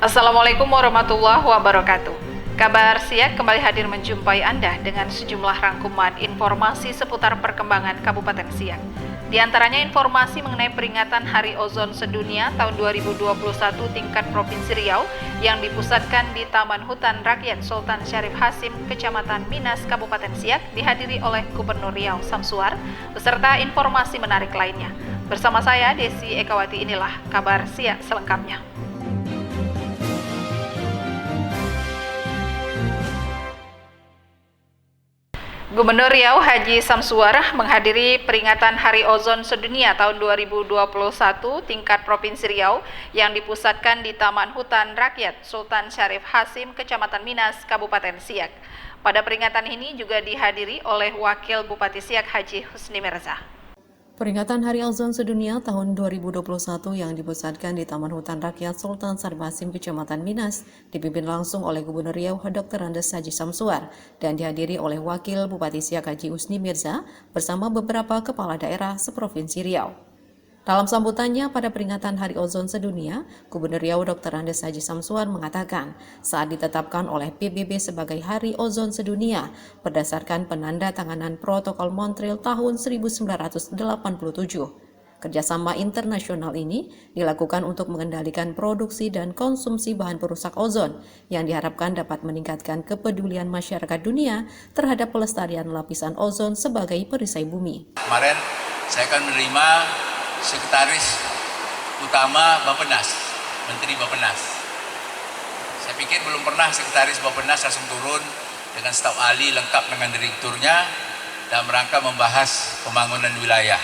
Assalamualaikum warahmatullahi wabarakatuh. Kabar Siak kembali hadir menjumpai Anda dengan sejumlah rangkuman informasi seputar perkembangan Kabupaten Siak. Di antaranya informasi mengenai peringatan Hari Ozon Sedunia tahun 2021 tingkat Provinsi Riau yang dipusatkan di Taman Hutan Rakyat Sultan Syarif Hasim, Kecamatan Minas, Kabupaten Siak, dihadiri oleh Gubernur Riau Samsuar, beserta informasi menarik lainnya. Bersama saya, Desi Ekawati, inilah Kabar Siak selengkapnya. Gubernur Riau Haji Samsuar menghadiri peringatan Hari Ozon Sedunia tahun 2021 tingkat Provinsi Riau yang dipusatkan di Taman Hutan Rakyat Sultan Syarif Hasim, Kecamatan Minas, Kabupaten Siak. Pada peringatan ini juga dihadiri oleh Wakil Bupati Siak Haji Husni Mirza. Peringatan Hari Ozon Sedunia tahun 2021 yang dipusatkan di Taman Hutan Rakyat Sultan Syarif Hasim, Kecamatan Minas, dipimpin langsung oleh Gubernur Riau Dr. Andes Haji Samsuar dan dihadiri oleh Wakil Bupati Siak Haji Husni Mirza bersama beberapa kepala daerah seprovinsi Riau. Dalam sambutannya pada peringatan Hari Ozon Sedunia, Gubernur Riau Dr. Andes Haji Samsuar mengatakan saat ditetapkan oleh PBB sebagai Hari Ozon Sedunia berdasarkan penandatanganan Protokol Montreal tahun 1987. Kerjasama internasional ini dilakukan untuk mengendalikan produksi dan konsumsi bahan perusak ozon yang diharapkan dapat meningkatkan kepedulian masyarakat dunia terhadap pelestarian lapisan ozon sebagai perisai bumi. Kemarin saya akan menerima Sekretaris Utama Bappenas, Menteri Bappenas. Saya pikir belum pernah Sekretaris Bappenas langsung turun dengan staf ahli lengkap dengan direkturnya dalam rangka membahas pembangunan wilayah.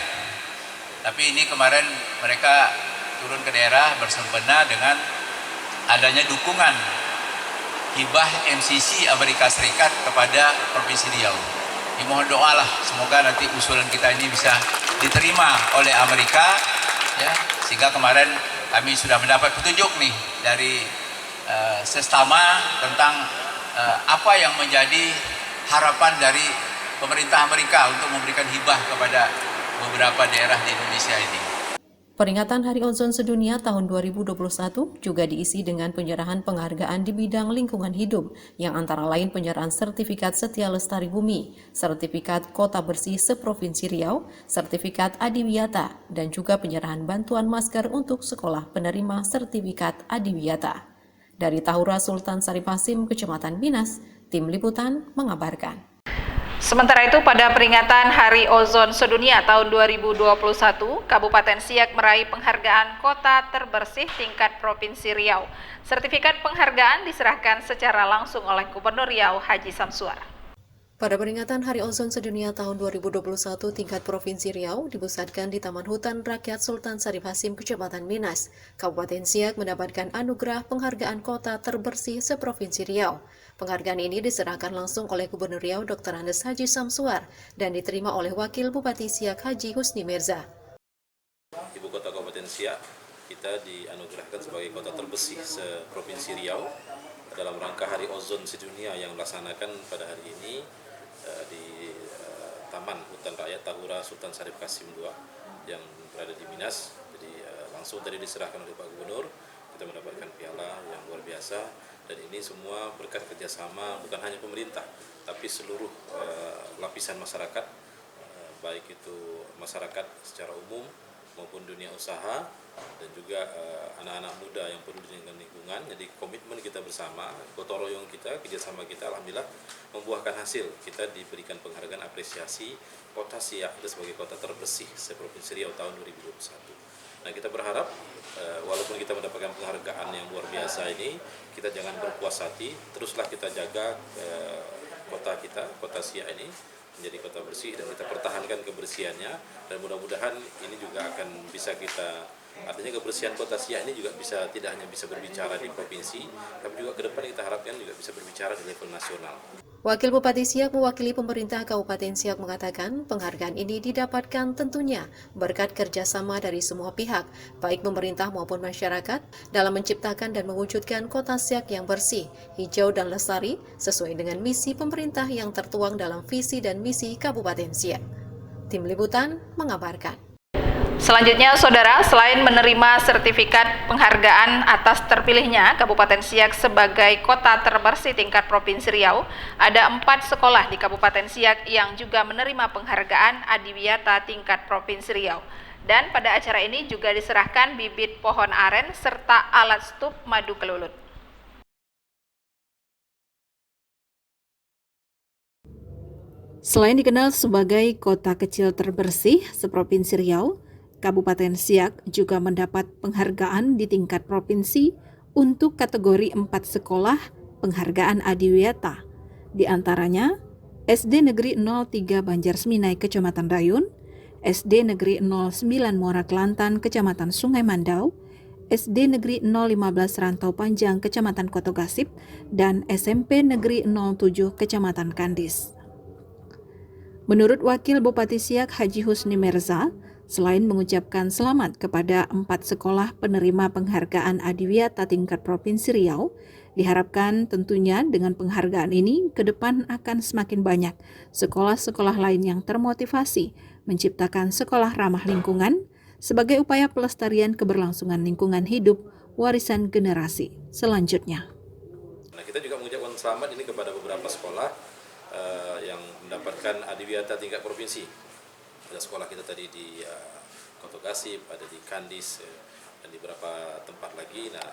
Tapi ini kemarin mereka turun ke daerah bersempena dengan adanya dukungan hibah MCC Amerika Serikat kepada Provinsi Riau. Dimohon doalah semoga nanti usulan kita ini bisa diterima oleh Amerika, ya, sehingga kemarin kami sudah mendapat petunjuk nih dari sestama tentang apa yang menjadi harapan dari pemerintah Amerika untuk memberikan hibah kepada beberapa daerah di Indonesia ini. Peringatan Hari Ozon Sedunia tahun 2021 juga diisi dengan penyerahan penghargaan di bidang lingkungan hidup, yang antara lain penyerahan sertifikat Setia Lestari Bumi, sertifikat Kota Bersih Seprovinsi Riau, sertifikat Adiwiyata, dan juga penyerahan bantuan masker untuk sekolah penerima sertifikat Adiwiyata. Dari Tahura Sultan Syarif Hasim, Kecamatan Minas, Tim Liputan mengabarkan. Sementara itu, pada peringatan Hari Ozon Sedunia tahun 2021, Kabupaten Siak meraih penghargaan Kota Terbersih tingkat Provinsi Riau. Sertifikat penghargaan diserahkan secara langsung oleh Gubernur Riau Haji Samsuar. Pada peringatan Hari Ozon Sedunia tahun 2021 tingkat Provinsi Riau dipusatkan di Taman Hutan Rakyat Sultan Syarif Hasim, Kecamatan Minas, Kabupaten Siak mendapatkan anugerah penghargaan Kota Terbersih Seprovinsi Riau. Penghargaan ini diserahkan langsung oleh Gubernur Riau Dr. Andes Haji Samsuar dan diterima oleh Wakil Bupati Siak Haji Husni Mirza. Ibu Kota Kabupaten Siak kita dianugerahkan sebagai Kota Terbersih Seprovinsi Riau dalam rangka Hari Ozon Sedunia yang dilaksanakan pada hari ini di Taman Hutan Rakyat Tahura Sultan Syarif Hasim II yang berada di Minas. Jadi langsung tadi diserahkan oleh Pak Gubernur, kita mendapatkan piala yang luar biasa, dan ini semua berkat kerjasama bukan hanya pemerintah tapi seluruh lapisan masyarakat, baik itu masyarakat secara umum maupun dunia usaha dan juga anak-anak muda yang peduli dengan lingkungan. Jadi komitmen kita bersama, gotong royong kita, kerjasama kita alhamdulillah membuahkan hasil. Kita diberikan penghargaan apresiasi Kota Siak sebagai Kota Terbersih Seprovinsi Riau tahun 2021. Nah, kita berharap walaupun kita mendapatkan penghargaan yang luar biasa ini, kita jangan berpuas hati, teruslah kita jaga kota kita, Kota Siak ini menjadi kota bersih, dan kita pertahankan kebersihannya, dan mudah-mudahan ini juga akan bisa kita, artinya kebersihan Kota Siak ini juga bisa tidak hanya bisa berbicara di provinsi, tapi juga ke depan kita harapkan juga bisa berbicara di level nasional. Wakil Bupati Siak mewakili pemerintah Kabupaten Siak mengatakan penghargaan ini didapatkan tentunya berkat kerjasama dari semua pihak, baik pemerintah maupun masyarakat, dalam menciptakan dan mewujudkan kota Siak yang bersih, hijau dan lestari sesuai dengan misi pemerintah yang tertuang dalam visi dan misi Kabupaten Siak. Tim Liputan mengabarkan. Selanjutnya, Saudara, selain menerima sertifikat penghargaan atas terpilihnya Kabupaten Siak sebagai kota terbersih tingkat Provinsi Riau, ada 4 sekolah di Kabupaten Siak yang juga menerima penghargaan Adiwiyata tingkat Provinsi Riau. Dan pada acara ini juga diserahkan bibit pohon aren serta alat stup madu kelulut. Selain dikenal sebagai kota kecil terbersih seprovinsi Riau, Kabupaten Siak juga mendapat penghargaan di tingkat provinsi untuk kategori 4 sekolah penghargaan Adiwiyata. Di antaranya SD Negeri 03 Banjarseminai Kecamatan Rayun, SD Negeri 09 Muara Kelantan Kecamatan Sungai Mandau, SD Negeri 015 Rantau Panjang Kecamatan Kotogasip, dan SMP Negeri 07 Kecamatan Kandis. Menurut Wakil Bupati Siak Haji Husni Merza, selain mengucapkan selamat kepada 4 sekolah penerima penghargaan Adiwiyata tingkat Provinsi Riau, diharapkan tentunya dengan penghargaan ini ke depan akan semakin banyak sekolah-sekolah lain yang termotivasi menciptakan sekolah ramah lingkungan sebagai upaya pelestarian keberlangsungan lingkungan hidup warisan generasi selanjutnya. Nah, kita juga mengucapkan selamat ini kepada beberapa sekolah yang mendapatkan Adiwiyata tingkat provinsi. Ada sekolah kita tadi di Kotogasip, ada di Kandis, dan di beberapa tempat lagi. Nah,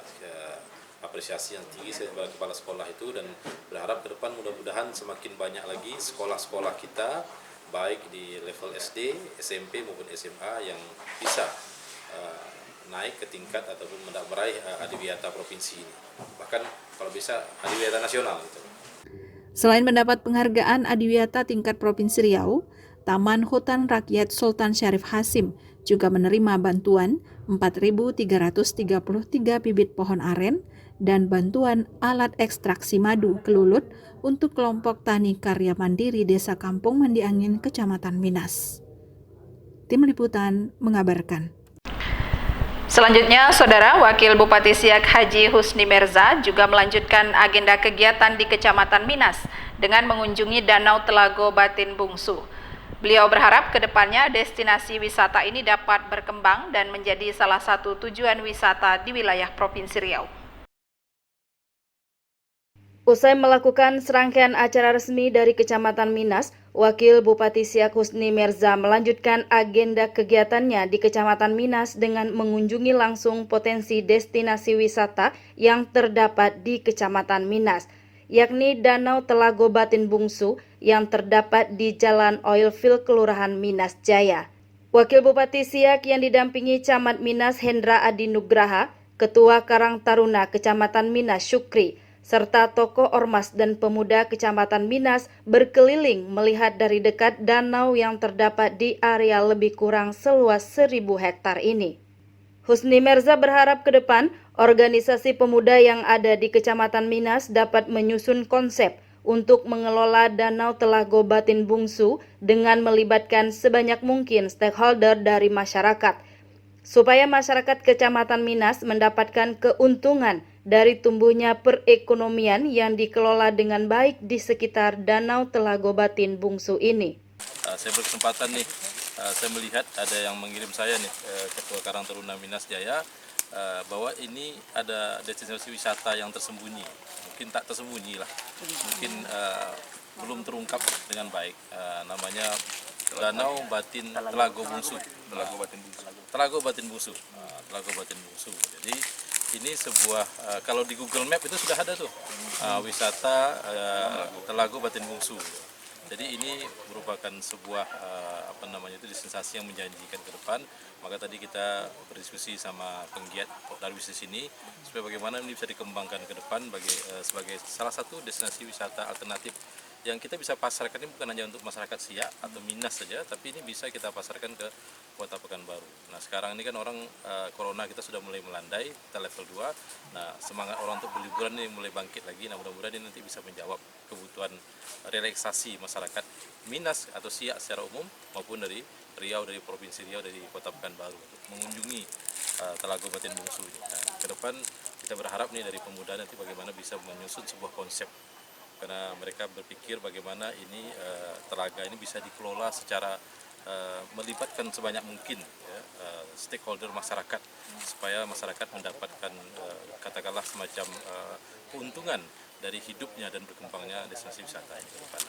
apresiasi yang tinggi saya kepada kepala sekolah itu, dan berharap ke depan mudah-mudahan semakin banyak lagi sekolah-sekolah kita baik di level SD, SMP maupun SMA yang bisa naik ke tingkat ataupun meraih Adiwiyata provinsi ini. Bahkan kalau bisa Adiwiyata nasional gitu. Selain mendapat penghargaan Adiwiyata tingkat Provinsi Riau, Taman Hutan Rakyat Sultan Syarif Hasim juga menerima bantuan 4.333 bibit pohon aren dan bantuan alat ekstraksi madu kelulut untuk kelompok tani karya mandiri Desa Kampung Mandi Angin, Kecamatan Minas. Tim Liputan mengabarkan. Selanjutnya, Saudara, Wakil Bupati Siak Haji Husni Merza juga melanjutkan agenda kegiatan di Kecamatan Minas dengan mengunjungi Danau Telago Batin Bungsu. Beliau berharap ke depannya destinasi wisata ini dapat berkembang dan menjadi salah satu tujuan wisata di wilayah Provinsi Riau. Usai melakukan serangkaian acara resmi dari Kecamatan Minas, Wakil Bupati Siak Husni Merza melanjutkan agenda kegiatannya di Kecamatan Minas dengan mengunjungi langsung potensi destinasi wisata yang terdapat di Kecamatan Minas, yakni Danau Telago Batin Bungsu yang terdapat di Jalan Oilfield Kelurahan Minas Jaya. Wakil Bupati Siak yang didampingi Camat Minas Hendra Adi Nugraha, Ketua Karang Taruna Kecamatan Minas Syukri, serta tokoh ormas dan pemuda Kecamatan Minas berkeliling melihat dari dekat danau yang terdapat di area lebih kurang seluas 1.000 hektar ini. Husni Merza berharap ke depan organisasi pemuda yang ada di Kecamatan Minas dapat menyusun konsep untuk mengelola Danau Telago Batin Bungsu dengan melibatkan sebanyak mungkin stakeholder dari masyarakat, supaya masyarakat Kecamatan Minas mendapatkan keuntungan dari tumbuhnya perekonomian yang dikelola dengan baik di sekitar Danau Telago Batin Bungsu ini. Saya berkesempatan nih, saya melihat ada yang mengirim saya nih, Ketua Karang Taruna Minas Jaya, bahwa ini ada destinasi wisata yang tersembunyi, mungkin tak tersembunyi lah, mungkin belum terungkap dengan baik, namanya Danau Batin Telago Bungsu. Telago Batin Bungsu. Jadi ini sebuah kalau di Google Map itu sudah ada tuh wisata Telago Batin Bungsu. Jadi ini merupakan sebuah destinasi yang menjanjikan ke depan. Maka tadi kita berdiskusi sama penggiat dari bisnis ini supaya bagaimana ini bisa dikembangkan ke depan sebagai salah satu destinasi wisata alternatif yang kita bisa pasarkan. Ini bukan hanya untuk masyarakat Siak atau Minas saja, tapi ini bisa kita pasarkan ke Kota Pekanbaru. Nah, sekarang ini kan orang corona kita sudah mulai melandai, kita level 2. Nah, semangat orang untuk berliburan ini mulai bangkit lagi. Nah, mudah-mudahan ini nanti bisa menjawab kebutuhan relaksasi masyarakat Minas atau Siak secara umum maupun dari Riau, dari Provinsi Riau, dari Kota Pekanbaru untuk mengunjungi Telago Batin Bungsu ini. Nah, ke depan kita berharap nih dari pemuda nanti bagaimana bisa menyusun sebuah konsep, karena mereka berpikir bagaimana ini telaga ini bisa dikelola secara melibatkan sebanyak mungkin ya, stakeholder masyarakat supaya masyarakat mendapatkan katakanlah semacam keuntungan dari hidupnya dan berkembangnya destinasi wisata ini ke depan.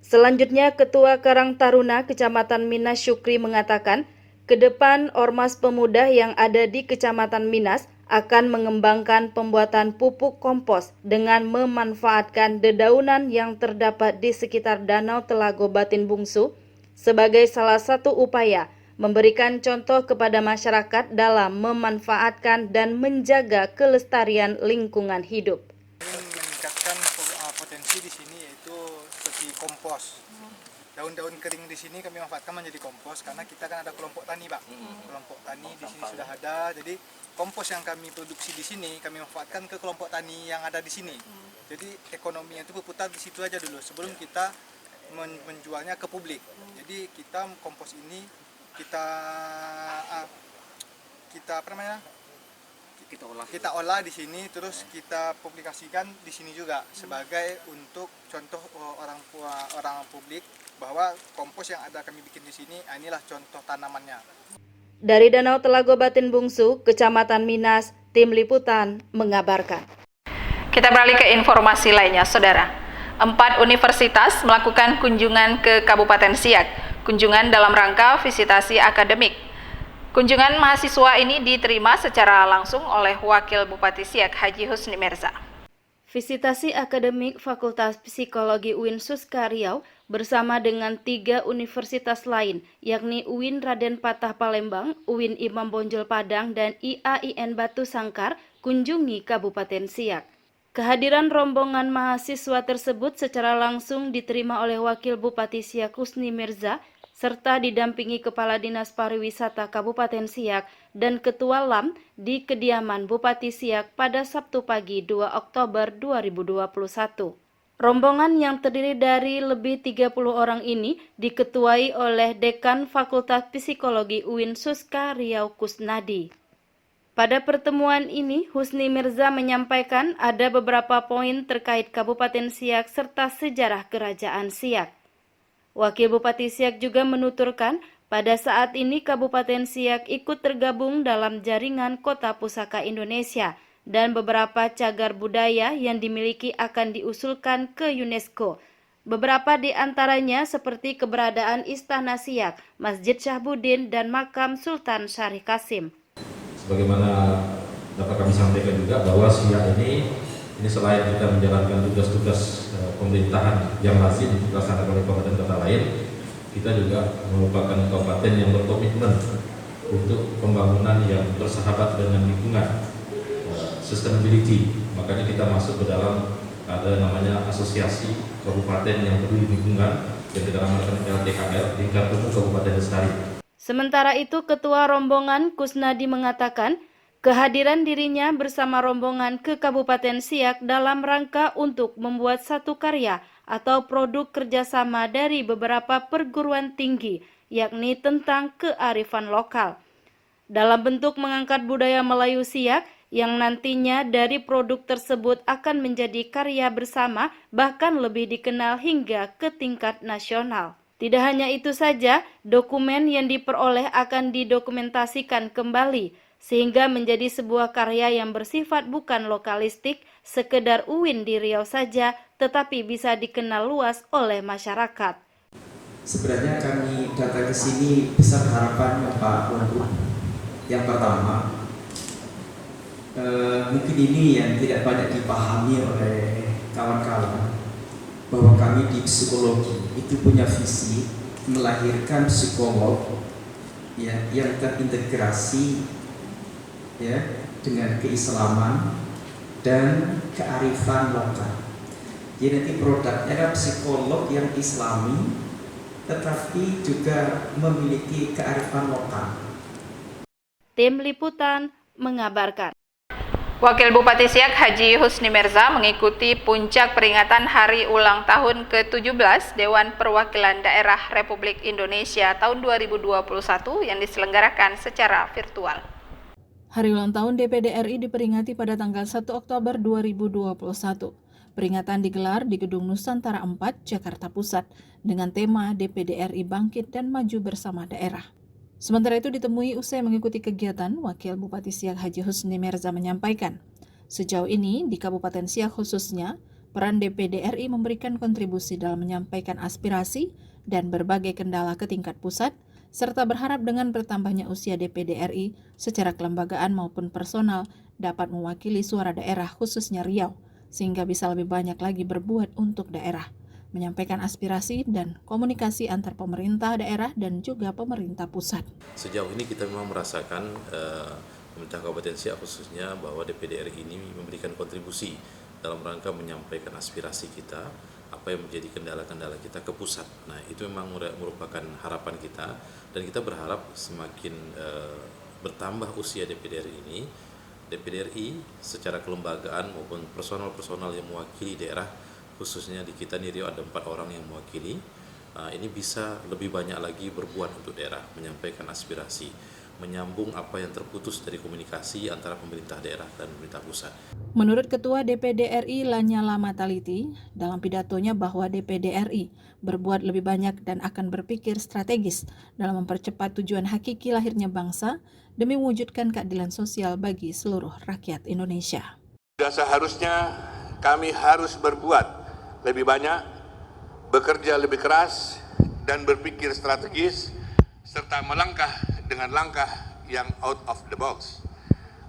Selanjutnya, Ketua Karang Taruna Kecamatan Minas Syukri mengatakan, ke depan Ormas Pemuda yang ada di Kecamatan Minas akan mengembangkan pembuatan pupuk kompos dengan memanfaatkan dedaunan yang terdapat di sekitar Danau Telago Batin Bungsu sebagai salah satu upaya memberikan contoh kepada masyarakat dalam memanfaatkan dan menjaga kelestarian lingkungan hidup. Meningkatkan potensi di sini yaitu seperti kompos. Daun-daun kering di sini kami manfaatkan menjadi kompos karena kita kan ada kelompok tani, Pak. Kelompok tani di sini sudah ada. Jadi kompos yang kami produksi di sini kami manfaatkan ke kelompok tani yang ada di sini. Jadi ekonominya itu berputar di situ aja dulu sebelum kita menjualnya ke publik. Jadi kita kompos ini kita olah di sini, terus kita publikasikan di sini juga sebagai untuk contoh orang publik bahwa kompos yang ada kami bikin di sini inilah contoh tanamannya. Dari Danau Telago Batin Bungsu, Kecamatan Minas, Tim Liputan mengabarkan. Kita beralih ke informasi lainnya, Saudara. 4 universitas melakukan kunjungan ke Kabupaten Siak. Kunjungan dalam rangka visitasi akademik. Kunjungan mahasiswa ini diterima secara langsung oleh Wakil Bupati Siak, Haji Husni Mirza. Visitasi akademik Fakultas Psikologi UIN Suska Riau bersama dengan 3 universitas lain, yakni UIN Raden Patah Palembang, UIN Imam Bonjol Padang, dan IAIN Batu Sangkar, kunjungi Kabupaten Siak. Kehadiran rombongan mahasiswa tersebut secara langsung diterima oleh Wakil Bupati Siak Husni Mirza, serta didampingi Kepala Dinas Pariwisata Kabupaten Siak dan Ketua LAM di kediaman Bupati Siak pada Sabtu pagi 2 Oktober 2021. Rombongan yang terdiri dari lebih 30 orang ini diketuai oleh Dekan Fakultas Psikologi UIN Suska Riau Kusnadi. Pada pertemuan ini, Husni Mirza menyampaikan ada beberapa poin terkait Kabupaten Siak serta sejarah Kerajaan Siak. Wakil Bupati Siak juga menuturkan, pada saat ini Kabupaten Siak ikut tergabung dalam jaringan Kota Pusaka Indonesia dan beberapa cagar budaya yang dimiliki akan diusulkan ke UNESCO. Beberapa di antaranya seperti keberadaan Istana Siak, Masjid Syahbudin, dan Makam Sultan Syarif Kasim. Sebagaimana dapat kami sampaikan juga bahwa Siak ini selain kita menjalankan tugas-tugas pemerintahan yang lazim dilaksanakan oleh kabupaten kota lain, kita juga merupakan kabupaten yang berkomitmen untuk pembangunan yang bersahabat dengan lingkungan, sustainability. Makanya kita masuk ke dalam ada namanya asosiasi kabupaten yang peduli lingkungan yang kita namakan LTKL, Lingkar Tumbuh Kabupaten Lestari. Sementara itu, Ketua Rombongan Kusnadi mengatakan, kehadiran dirinya bersama rombongan ke Kabupaten Siak dalam rangka untuk membuat satu karya atau produk kerjasama dari beberapa perguruan tinggi, yakni tentang kearifan lokal. Dalam bentuk mengangkat budaya Melayu Siak, yang nantinya dari produk tersebut akan menjadi karya bersama, bahkan lebih dikenal hingga ke tingkat nasional. Tidak hanya itu saja, dokumen yang diperoleh akan didokumentasikan kembali, sehingga menjadi sebuah karya yang bersifat bukan lokalistik, sekedar UIN di Riau saja, tetapi bisa dikenal luas oleh masyarakat. Sebenarnya kami datang ke sini besar harapan Pak Wagub. Yang pertama, mungkin ini yang tidak banyak dipahami oleh kawan-kawan, bahwa kami di psikologi itu punya visi melahirkan psikolog ya, yang terintegrasi ya, dengan keislaman dan kearifan lokal. Jadi nanti produknya adalah psikolog yang islami tetapi juga memiliki kearifan lokal. Tim Liputan mengabarkan. Wakil Bupati Siak Haji Husni Mirza mengikuti puncak peringatan Hari Ulang Tahun ke-17 Dewan Perwakilan Daerah Republik Indonesia tahun 2021 yang diselenggarakan secara virtual. Hari ulang tahun DPD RI diperingati pada tanggal 1 Oktober 2021. Peringatan digelar di Gedung Nusantara 4, Jakarta Pusat dengan tema DPD RI Bangkit dan Maju Bersama Daerah. Sementara itu ditemui usai mengikuti kegiatan, Wakil Bupati Siak Haji Husni Merza menyampaikan, sejauh ini di Kabupaten Siak khususnya, peran DPD RI memberikan kontribusi dalam menyampaikan aspirasi dan berbagai kendala ke tingkat pusat, serta berharap dengan bertambahnya usia DPD RI secara kelembagaan maupun personal dapat mewakili suara daerah khususnya Riau, sehingga bisa lebih banyak lagi berbuat untuk daerah, menyampaikan aspirasi dan komunikasi antar pemerintah daerah dan juga pemerintah pusat. Sejauh ini kita memang merasakan pemerintah Kabupaten Siak khususnya bahwa DPD RI ini memberikan kontribusi dalam rangka menyampaikan aspirasi kita, apa yang menjadi kendala-kendala kita ke pusat. Nah, itu memang merupakan harapan kita, dan kita berharap semakin bertambah usia DPD RI ini, DPD RI secara kelembagaan maupun personal-personal yang mewakili daerah, khususnya di kita di Riau ada 4 orang yang mewakili, ini bisa lebih banyak lagi berbuat untuk daerah, menyampaikan aspirasi, menyambung apa yang terputus dari komunikasi antara pemerintah daerah dan pemerintah pusat. Menurut Ketua DPD RI Lanyala Mataliti, dalam pidatonya bahwa DPD RI berbuat lebih banyak dan akan berpikir strategis dalam mempercepat tujuan hakiki lahirnya bangsa demi mewujudkan keadilan sosial bagi seluruh rakyat Indonesia. Sudah seharusnya kami harus berbuat lebih banyak, bekerja lebih keras, dan berpikir strategis, serta melangkah dengan langkah yang out of the box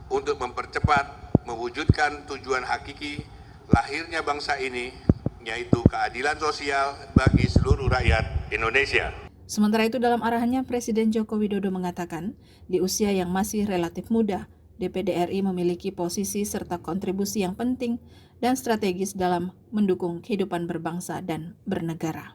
untuk mempercepat mewujudkan tujuan hakiki lahirnya bangsa ini, yaitu keadilan sosial bagi seluruh rakyat Indonesia. Sementara itu dalam arahannya Presiden Joko Widodo mengatakan, di usia yang masih relatif muda, DPD RI memiliki posisi serta kontribusi yang penting dan strategis dalam mendukung kehidupan berbangsa dan bernegara.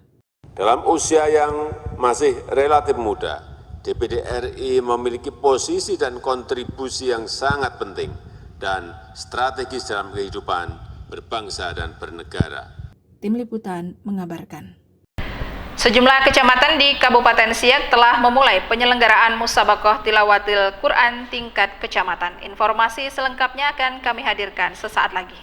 Dalam usia yang masih relatif muda, DPD RI memiliki posisi dan kontribusi yang sangat penting dan strategis dalam kehidupan berbangsa dan bernegara. Tim Liputan mengabarkan. Sejumlah kecamatan di Kabupaten Siak telah memulai penyelenggaraan Musabaqah Tilawatil Quran tingkat kecamatan. Informasi selengkapnya akan kami hadirkan sesaat lagi.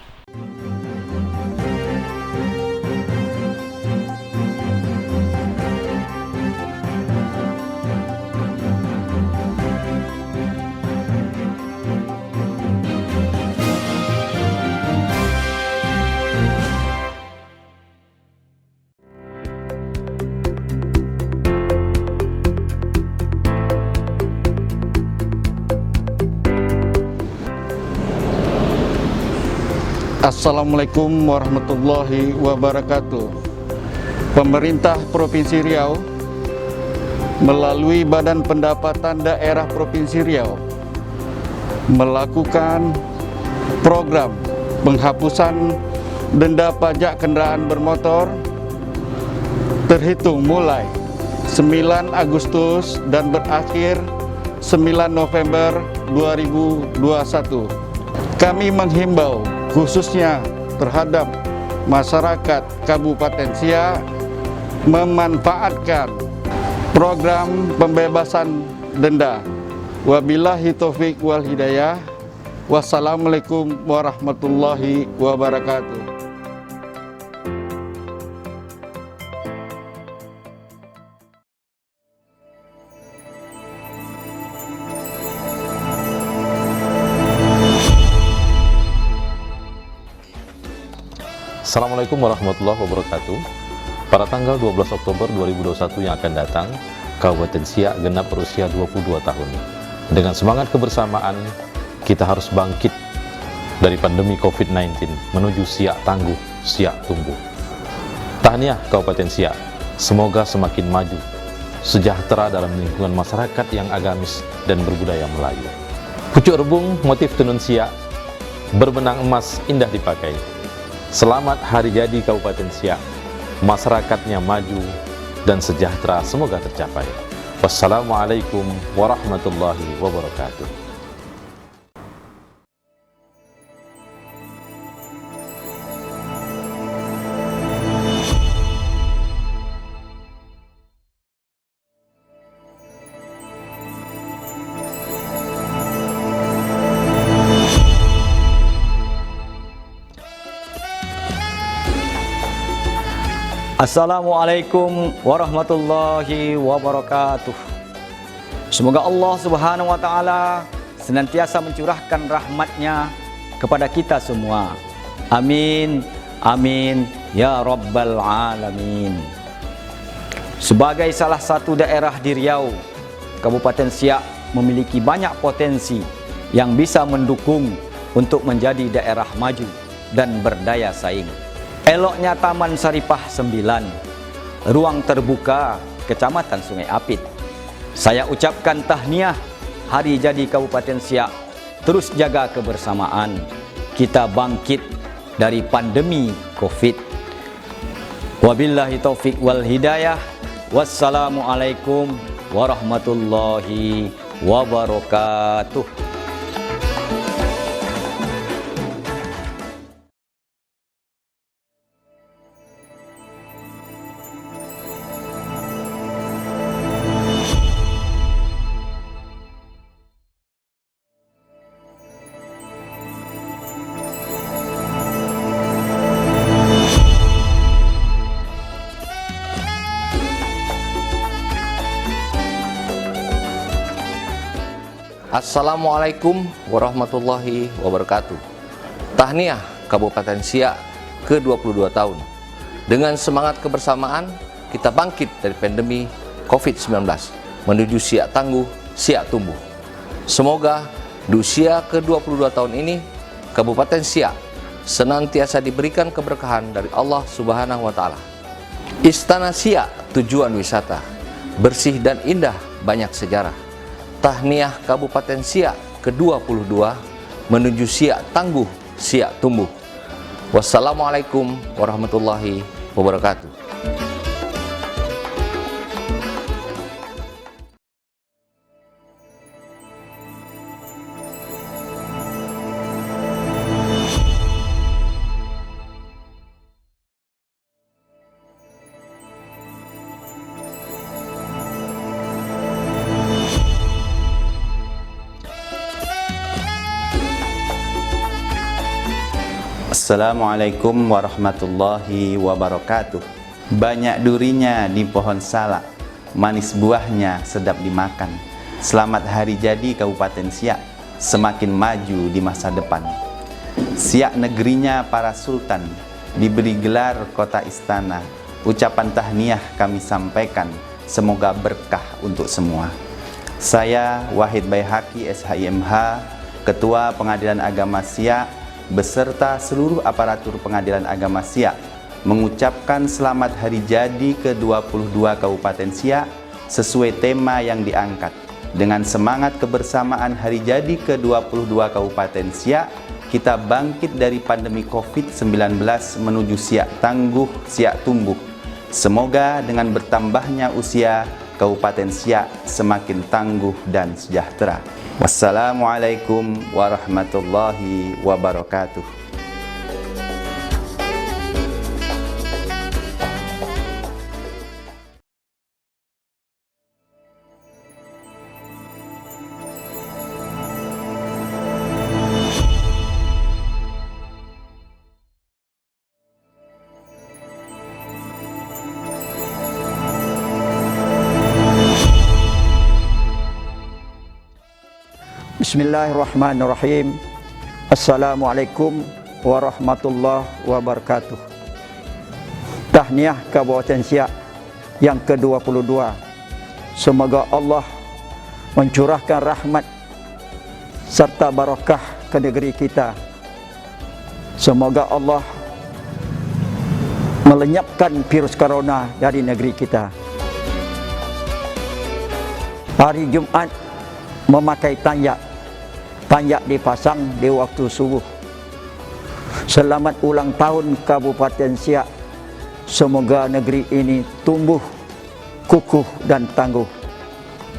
Assalamualaikum warahmatullahi wabarakatuh. Pemerintah Provinsi Riau melalui Badan Pendapatan Daerah Provinsi Riau melakukan program penghapusan denda pajak kendaraan bermotor terhitung mulai 9 Agustus dan berakhir 9 November 2021. Kami menghimbau khususnya terhadap masyarakat Kabupaten Siak memanfaatkan program pembebasan denda. Wabillahi taufik wal hidayah. Wassalamualaikum warahmatullahi wabarakatuh. Assalamualaikum warahmatullahi wabarakatuh. Pada tanggal 12 Oktober 2021 yang akan datang, Kabupaten Siak genap berusia 22 tahun. Dengan semangat kebersamaan, kita harus bangkit dari pandemi COVID-19 menuju Siak tangguh, Siak tumbuh. Tahniah Kabupaten Siak, semoga semakin maju, sejahtera dalam lingkungan masyarakat yang agamis dan berbudaya Melayu. Pucuk rebung motif tenun Siak, berbenang emas indah dipakai. Selamat Hari Jadi Kabupaten Siak, masyarakatnya maju dan sejahtera semoga tercapai. Wassalamualaikum warahmatullahi wabarakatuh. Assalamualaikum warahmatullahi wabarakatuh. Semoga Allah Subhanahu wa Ta'ala senantiasa mencurahkan rahmat-Nya kepada kita semua. Amin, amin, ya Rabbal Alamin. Sebagai salah satu daerah di Riau, Kabupaten Siak memiliki banyak potensi yang bisa mendukung untuk menjadi daerah maju dan berdaya saing. Eloknya Taman Saripah 9, ruang terbuka Kecamatan Sungai Apit. Saya ucapkan tahniah hari jadi Kabupaten Siak. Terus jaga kebersamaan. Kita bangkit dari pandemi Covid. Wabillahi taufik wal hidayah. Wassalamualaikum warahmatullahi wabarakatuh. Assalamualaikum warahmatullahi wabarakatuh. Tahniah Kabupaten Siak ke-22 tahun. Dengan semangat kebersamaan, kita bangkit dari pandemi COVID-19 menuju Siak tangguh, Siak tumbuh. Semoga di usia ke-22 tahun ini, Kabupaten Siak senantiasa diberikan keberkahan dari Allah Subhanahu wa Ta'ala. Istana Siak tujuan wisata, bersih dan indah, banyak sejarah. Tahniah Kabupaten Siak ke-22 menuju Siak tangguh, Siak tumbuh. Wassalamualaikum warahmatullahi wabarakatuh. Assalamualaikum warahmatullahi wabarakatuh. Banyak durinya di pohon salak, manis buahnya sedap dimakan. Selamat hari jadi Kabupaten Siak, semakin maju di masa depan. Siak negerinya para sultan, diberi gelar kota istana. Ucapan tahniah kami sampaikan, semoga berkah untuk semua. Saya Wahid Baihaqi SHIMH, Ketua Pengadilan Agama Siak, beserta seluruh aparatur Pengadilan Agama Siak mengucapkan selamat hari jadi ke-22 Kabupaten Siak sesuai tema yang diangkat. Dengan semangat kebersamaan hari jadi ke-22 Kabupaten Siak, kita bangkit dari pandemi COVID-19 menuju Siak tangguh, Siak tumbuh. Semoga dengan bertambahnya usia, Kabupaten Siak semakin tangguh dan sejahtera. Wassalamualaikum warahmatullahi wabarakatuh. Bismillahirrahmanirrahim. Assalamualaikum warahmatullahi wabarakatuh. Tahniah Kabupaten Siak yang ke-22. Semoga Allah mencurahkan rahmat serta barakah ke negeri kita. Semoga Allah melenyapkan virus corona dari negeri kita. Hari Jumat memakai tanyak dipasang di waktu subuh. Selamat ulang tahun Kabupaten Siak. Semoga negeri ini tumbuh, kukuh dan tangguh.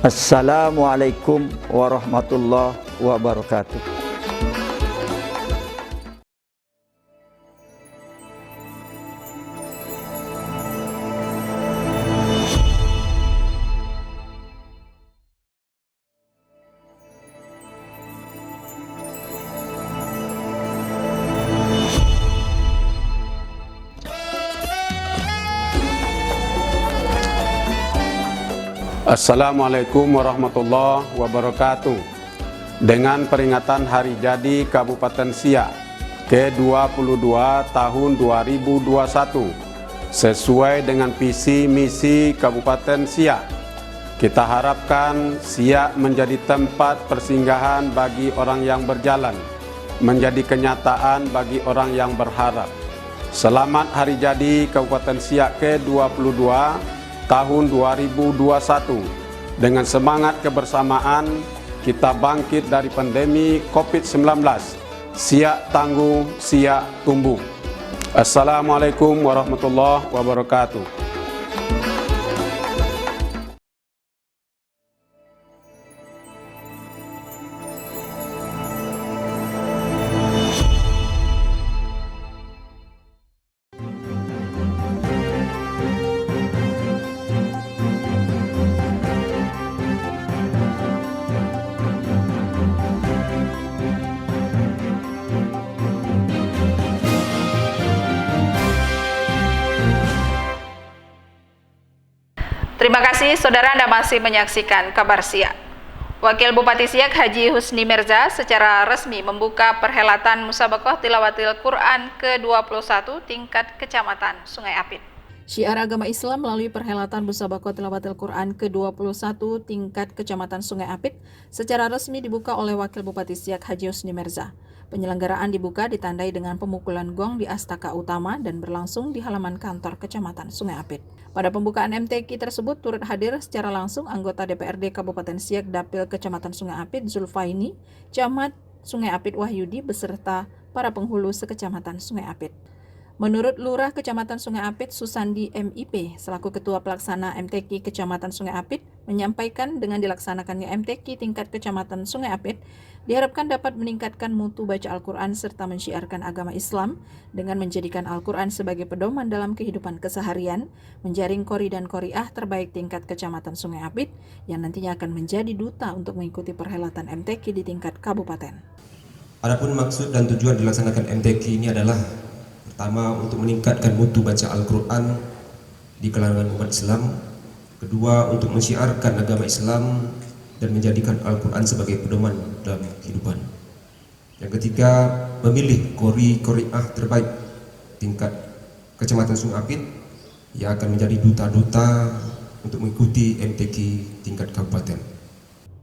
Assalamualaikum warahmatullahi wabarakatuh. Assalamualaikum warahmatullahi wabarakatuh. Dengan peringatan Hari Jadi Kabupaten Siak ke-22 tahun 2021, sesuai dengan visi misi Kabupaten Siak, kita harapkan Siak menjadi tempat persinggahan bagi orang yang berjalan, menjadi kenyataan bagi orang yang berharap. Selamat Hari Jadi Kabupaten Siak ke-22 tahun 2021. Dengan semangat kebersamaan, kita bangkit dari pandemi COVID-19. Siak tangguh, siak tumbuh. Assalamualaikum warahmatullahi wabarakatuh. Terima kasih saudara, Anda masih menyaksikan Kabar Siak. Wakil Bupati Siak Haji Husni Mirza secara resmi membuka perhelatan Musabaqah Tilawatil Quran ke-21 tingkat Kecamatan Sungai Apit. Syiar agama Islam melalui perhelatan Musabaqah Tilawatil Quran ke-21 tingkat Kecamatan Sungai Apit secara resmi dibuka oleh Wakil Bupati Siak Haji Husni Mirza. Penyelenggaraan dibuka ditandai dengan pemukulan gong di Astaka Utama dan berlangsung di halaman kantor Kecamatan Sungai Apit. Pada pembukaan MTQ tersebut turut hadir secara langsung anggota DPRD Kabupaten Siak Dapil Kecamatan Sungai Apit Zulfaini, Camat Sungai Apit Wahyudi beserta para penghulu sekecamatan Sungai Apit. Menurut Lurah Kecamatan Sungai Apit Susandi MIP selaku Ketua Pelaksana MTQ Kecamatan Sungai Apit menyampaikan dengan dilaksanakannya MTQ tingkat Kecamatan Sungai Apit diharapkan dapat meningkatkan mutu baca Al-Quran serta mensyiarkan agama Islam dengan menjadikan Al-Quran sebagai pedoman dalam kehidupan keseharian, menjaring qori dan qoriah terbaik tingkat Kecamatan Sungai Apit yang nantinya akan menjadi duta untuk mengikuti perhelatan MTQ di tingkat kabupaten. Adapun maksud dan tujuan dilaksanakan MTQ ini adalah pertama, untuk meningkatkan mutu baca Al-Quran di kalangan umat Islam. Kedua, untuk mensyiarkan agama Islam dan menjadikan Al-Quran sebagai pedoman dalam kehidupan. Yang ketiga, memilih qori-qoriah terbaik tingkat Kecamatan Sungai Apit yang akan menjadi duta-duta untuk mengikuti MTQ tingkat kabupaten.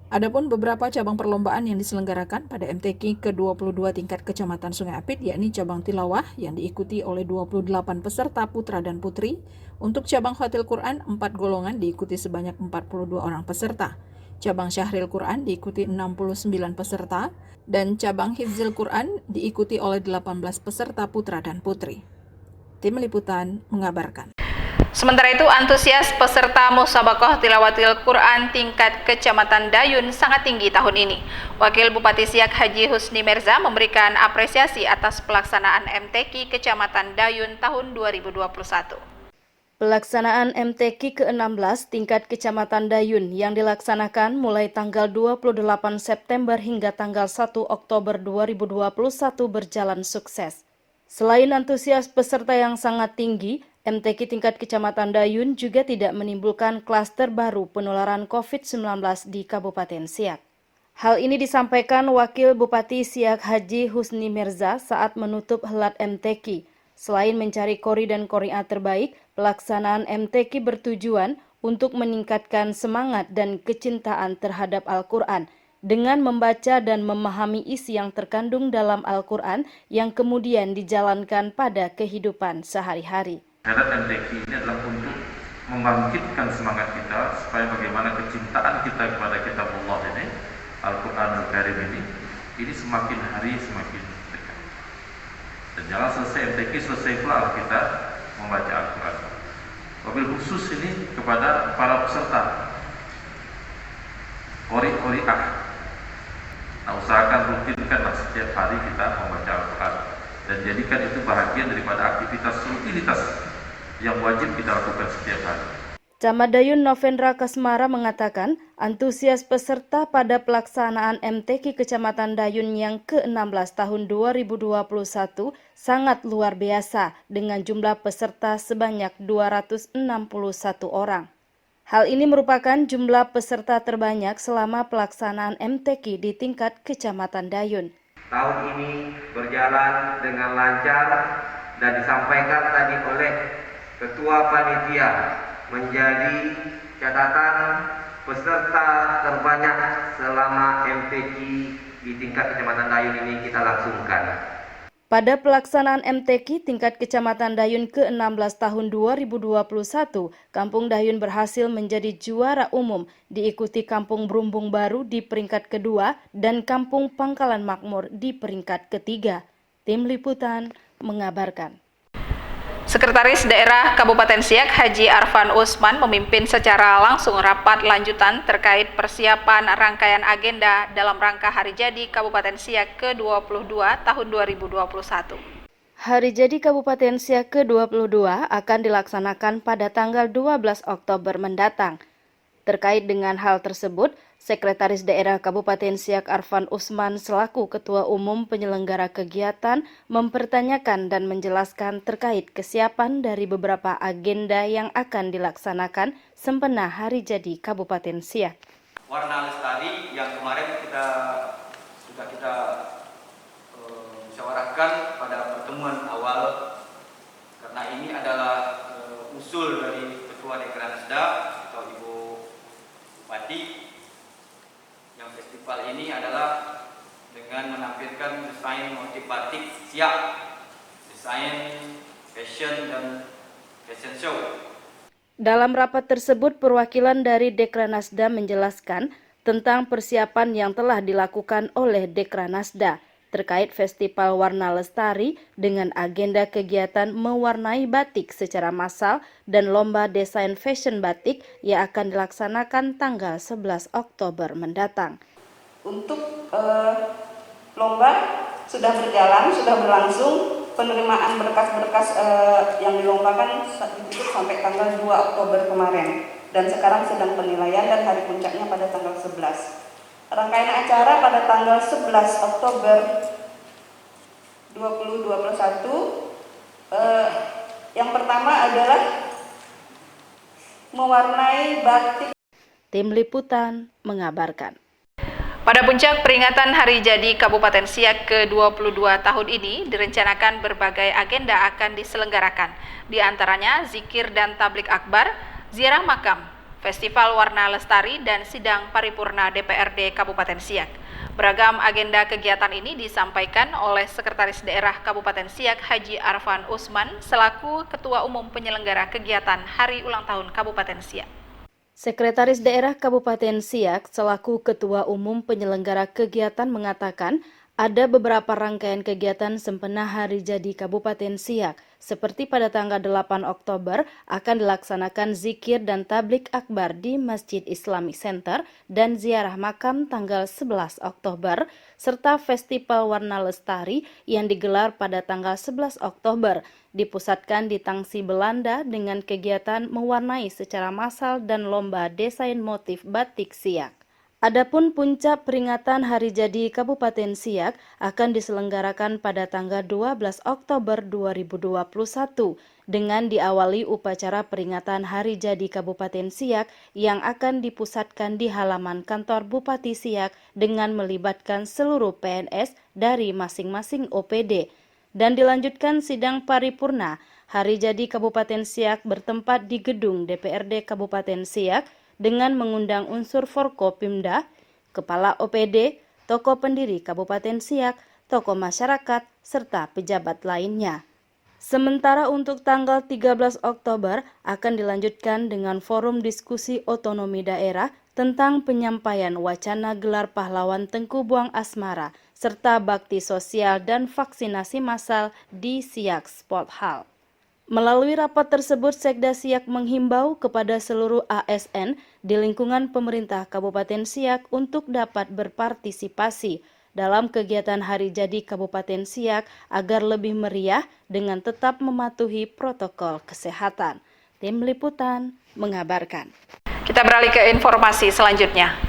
Adapun beberapa cabang perlombaan yang diselenggarakan pada MTQ ke-22 tingkat Kecamatan Sungai Apit yakni cabang tilawah yang diikuti oleh 28 peserta putra dan putri. Untuk cabang khatil Quran 4 golongan diikuti sebanyak 42 orang peserta. Cabang syahril Quran diikuti 69 peserta dan cabang hifzil Quran diikuti oleh 18 peserta putra dan putri. Tim Liputan mengabarkan. Sementara itu, antusias peserta Musabaqah Tilawatil Quran tingkat Kecamatan Dayun sangat tinggi tahun ini. Wakil Bupati Siak Haji Husni Mirza memberikan apresiasi atas pelaksanaan MTQ Kecamatan Dayun tahun 2021. Pelaksanaan MTQ ke-16 tingkat Kecamatan Dayun yang dilaksanakan mulai tanggal 28 September hingga tanggal 1 Oktober 2021 berjalan sukses. Selain antusias peserta yang sangat tinggi, MTQ tingkat Kecamatan Dayun juga tidak menimbulkan klaster baru penularan COVID-19 di Kabupaten Siak. Hal ini disampaikan Wakil Bupati Siak Haji Husni Mirza saat menutup helat MTQ. Selain mencari qori dan qoriah terbaik, pelaksanaan MTQ bertujuan untuk meningkatkan semangat dan kecintaan terhadap Al-Quran dengan membaca dan memahami isi yang terkandung dalam Al-Quran yang kemudian dijalankan pada kehidupan sehari-hari. Helat MTQ ini adalah untuk membangkitkan semangat kita supaya bagaimana kecintaan kita kepada kitabullah ini, Al-Quranul Karim ini semakin hari semakin dekat. Dan jangan selesai MTQ selesai pula kita membaca Al-Quran. Wabil khusus ini kepada para peserta qori-qoriah. Nah, usahakan rutinkanlah setiap hari kita membaca Al-Quran dan jadikan itu bahagian daripada aktivitas rutinitas yang wajib kita lakukan setiap hari. Camat Dayun Novendra Kasmara mengatakan antusias peserta pada pelaksanaan MTQ Kecamatan Dayun yang ke-16 tahun 2021 sangat luar biasa dengan jumlah peserta sebanyak 261 orang. Hal ini merupakan jumlah peserta terbanyak selama pelaksanaan MTQ di tingkat Kecamatan Dayun. Tahun ini berjalan dengan lancar dan disampaikan tadi oleh Ketua Panitia menjadi catatan peserta terbanyak selama MTQ di tingkat Kecamatan Dayun ini kita langsungkan. Pada pelaksanaan MTQ tingkat Kecamatan Dayun ke-16 tahun 2021, Kampung Dayun berhasil menjadi juara umum, diikuti Kampung Berumbung Baru di peringkat kedua dan Kampung Pangkalan Makmur di peringkat ketiga. Tim Liputan mengabarkan. Sekretaris Daerah Kabupaten Siak Haji Arfan Usman memimpin secara langsung rapat lanjutan terkait persiapan rangkaian agenda dalam rangka Hari Jadi Kabupaten Siak ke-22 tahun 2021. Hari Jadi Kabupaten Siak ke-22 akan dilaksanakan pada tanggal 12 Oktober mendatang. Terkait dengan hal tersebut, Sekretaris Daerah Kabupaten Siak Arfan Usman selaku Ketua Umum Penyelenggara Kegiatan mempertanyakan dan menjelaskan terkait kesiapan dari beberapa agenda yang akan dilaksanakan sempena Hari Jadi Kabupaten Siak. Warna lestari yang kemarin sudah kita musyawarahkan pada pertemuan awal, karena ini adalah usul dari Ketua Dekranasda atau Ibu Bupati. Yang festival ini adalah dengan menampilkan desain motif batik Siak, desain fashion dan fashion show. Dalam rapat tersebut, perwakilan dari Dekranasda menjelaskan tentang persiapan yang telah dilakukan oleh Dekranasda terkait Festival Warna Lestari dengan agenda kegiatan mewarnai batik secara massal dan lomba desain fashion batik yang akan dilaksanakan tanggal 11 Oktober mendatang. Untuk lomba sudah berjalan, sudah berlangsung, penerimaan berkas-berkas yang dilombakan ditutup sampai tanggal 2 Oktober kemarin, dan sekarang sedang penilaian dan hari puncaknya pada tanggal 11. Rangkaian acara pada tanggal 11 Oktober 2021 yang pertama adalah mewarnai batik. Tim Liputan mengabarkan. Pada puncak peringatan Hari Jadi Kabupaten Siak ke-22 tahun ini direncanakan berbagai agenda akan diselenggarakan, di antaranya zikir dan tablik akbar, ziarah makam, Festival Warna Lestari, dan sidang paripurna DPRD Kabupaten Siak. Beragam agenda kegiatan ini disampaikan oleh Sekretaris Daerah Kabupaten Siak Haji Arfan Usman selaku Ketua Umum Penyelenggara Kegiatan Hari Ulang Tahun Kabupaten Siak. Sekretaris Daerah Kabupaten Siak selaku Ketua Umum Penyelenggara Kegiatan mengatakan ada beberapa rangkaian kegiatan sempena Hari Jadi Kabupaten Siak, seperti pada tanggal 8 Oktober akan dilaksanakan zikir dan tablik akbar di Masjid Islamic Center dan ziarah makam tanggal 11 Oktober, serta Festival Warna Lestari yang digelar pada tanggal 11 Oktober, dipusatkan di Tangsi Belanda dengan kegiatan mewarnai secara massal dan lomba desain motif batik Siak. Adapun puncak peringatan Hari Jadi Kabupaten Siak akan diselenggarakan pada tanggal 12 Oktober 2021 dengan diawali upacara peringatan Hari Jadi Kabupaten Siak yang akan dipusatkan di halaman kantor Bupati Siak dengan melibatkan seluruh PNS dari masing-masing OPD, dan dilanjutkan sidang paripurna Hari Jadi Kabupaten Siak bertempat di gedung DPRD Kabupaten Siak dengan mengundang unsur Forkopimda, Kepala OPD, tokoh pendiri Kabupaten Siak, tokoh masyarakat, serta pejabat lainnya. Sementara untuk tanggal 13 Oktober akan dilanjutkan dengan forum diskusi otonomi daerah tentang penyampaian wacana gelar pahlawan Tengku Buang Asmara, serta bakti sosial dan vaksinasi massal di Siak Sport Hall. Melalui rapat tersebut, Sekda Siak menghimbau kepada seluruh ASN di lingkungan pemerintah Kabupaten Siak untuk dapat berpartisipasi dalam kegiatan Hari Jadi Kabupaten Siak agar lebih meriah dengan tetap mematuhi protokol kesehatan. Tim Liputan mengabarkan. Kita beralih ke informasi selanjutnya.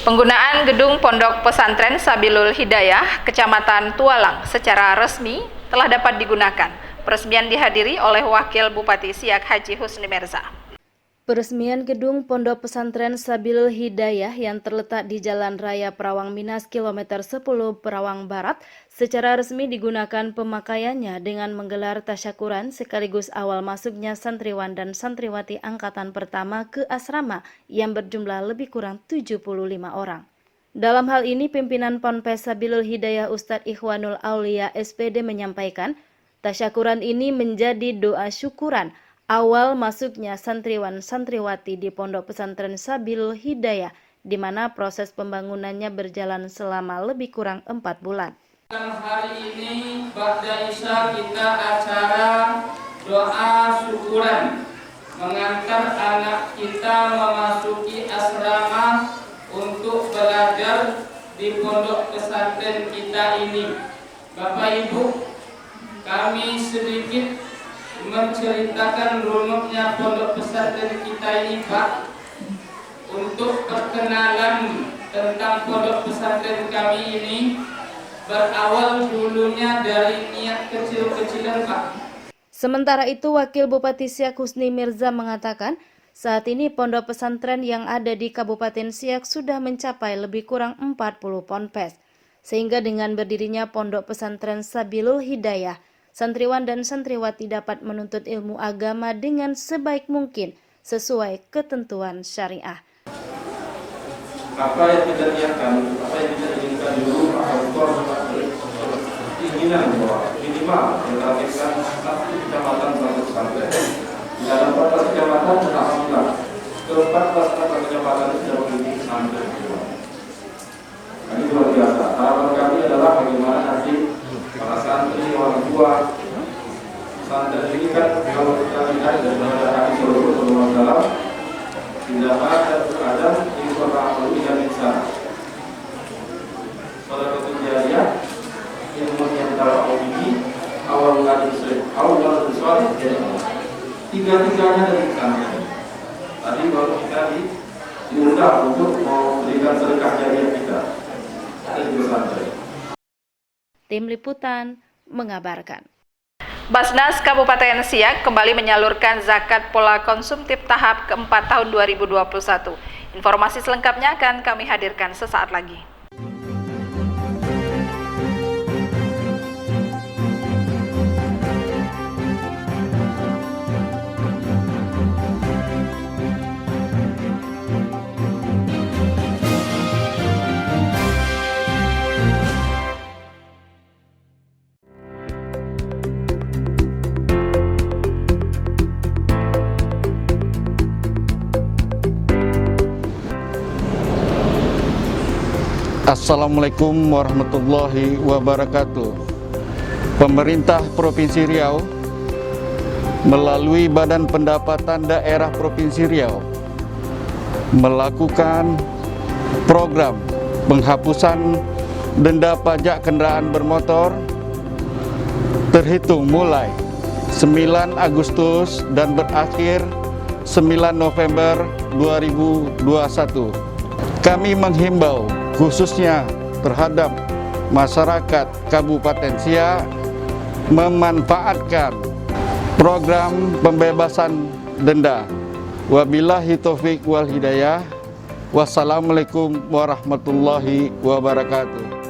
Penggunaan gedung Pondok Pesantren Sabilul Hidayah, Kecamatan Tualang secara resmi telah dapat digunakan. Peresmian dihadiri oleh Wakil Bupati Siak Haji Husni Merza. Peresmian gedung Pondok Pesantren Sabilul Hidayah yang terletak di Jalan Raya Perawang Minas kilometer 10 Perawang Barat secara resmi digunakan pemakaiannya dengan menggelar tasyakuran sekaligus awal masuknya santriwan dan santriwati angkatan pertama ke asrama yang berjumlah lebih kurang 75 orang. Dalam hal ini pimpinan Ponpes Sabilul Hidayah Ustadz Ikhwanul Aulia SPD menyampaikan, tasyakuran ini menjadi doa syukuran awal masuknya santriwan-santriwati di Pondok Pesantren Sabilul Hidayah, di mana proses pembangunannya berjalan selama lebih kurang 4 bulan. Hari ini Ba'da Isya kita acara doa syukuran mengantar anak kita memasuki asrama untuk belajar di Pondok Pesantren kita ini. Bapak Ibu, kami sedikit menceritakan runutnya pondok pesantren kita ini, Pak. Untuk perkenalan tentang pondok pesantren kami ini berawal dulunya dari niat kecil-kecilan, Pak. Sementara itu, Wakil Bupati Siak Husni Mirza mengatakan, saat ini pondok pesantren yang ada di Kabupaten Siak sudah mencapai lebih kurang 40 ponpes. Sehingga dengan berdirinya Pondok Pesantren Sabilul Hidayah, santriwan dan santriwati dapat menuntut ilmu agama dengan sebaik mungkin sesuai ketentuan syariah. Apa yang kita niatkan, apa yang kita inginkan dulu akan keinginan bahwa minimal menargetkan 1 kecamatan 1 pesantren. Di dalam 14 kecamatan, alhamdulillah, ke-14 kecamatan itu sudah memiliki pesantren. Ini luar biasa. Harapan kami adalah bagaimana nanti para santri, orang tua pesantren ini kan kalau kita lihat dari hadis Rasulullah SAW, tidak ada informasi yang bisa saudara kejadian ilmu yang dalam ini awal dari tiga-tiganya dari pesantren. Tadi baru kita diundang untuk memberikan sedekah jariah kita dari pesantren. Tim Liputan mengabarkan. Basnas Kabupaten Siak kembali menyalurkan zakat pola konsumtif tahap keempat tahun 2021. Informasi selengkapnya akan kami hadirkan sesaat lagi. Assalamualaikum warahmatullahi wabarakatuh. Pemerintah Provinsi Riau melalui Badan Pendapatan Daerah Provinsi Riau melakukan program penghapusan denda pajak kendaraan bermotor terhitung mulai 9 Agustus dan berakhir 9 November 2021. Kami menghimbau khususnya terhadap masyarakat Kabupaten Siak memanfaatkan program pembebasan denda. Wabillahi taufik wal hidayah. Wassalamualaikum warahmatullahi wabarakatuh.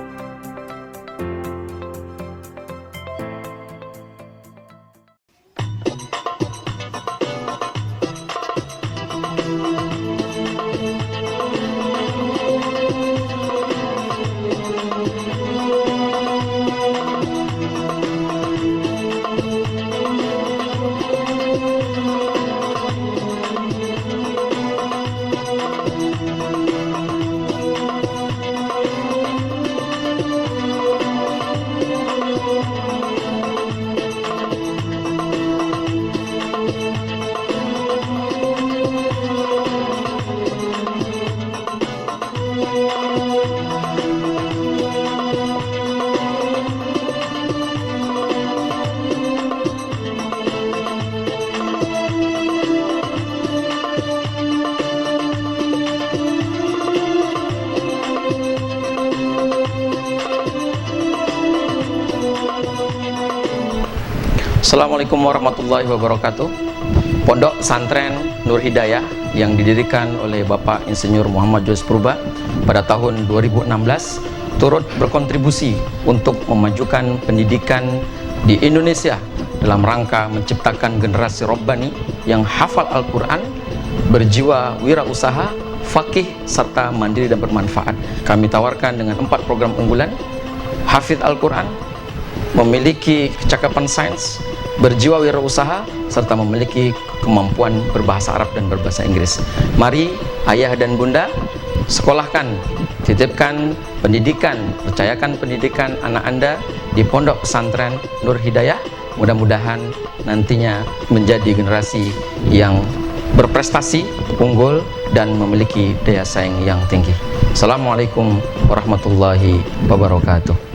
Assalamualaikum warahmatullahi wabarakatuh. Pondok Pesantren Nur Hidayah yang didirikan oleh Bapak Insinyur Muhammad Jois Purba pada tahun 2016 turut berkontribusi untuk memajukan pendidikan di Indonesia dalam rangka menciptakan generasi Rabbani yang hafal Al-Quran, berjiwa wirausaha, fakih, serta mandiri dan bermanfaat. Kami tawarkan dengan 4 program unggulan: hafidz Al-Quran, memiliki kecakapan sains, berjiwa wirausaha, serta memiliki kemampuan berbahasa Arab dan berbahasa Inggris. Mari ayah dan bunda, sekolahkan, titipkan pendidikan, percayakan pendidikan anak Anda di Pondok Pesantren Nur Hidayah. Mudah-mudahan nantinya menjadi generasi yang berprestasi, unggul, dan memiliki daya saing yang tinggi. Assalamualaikum warahmatullahi wabarakatuh.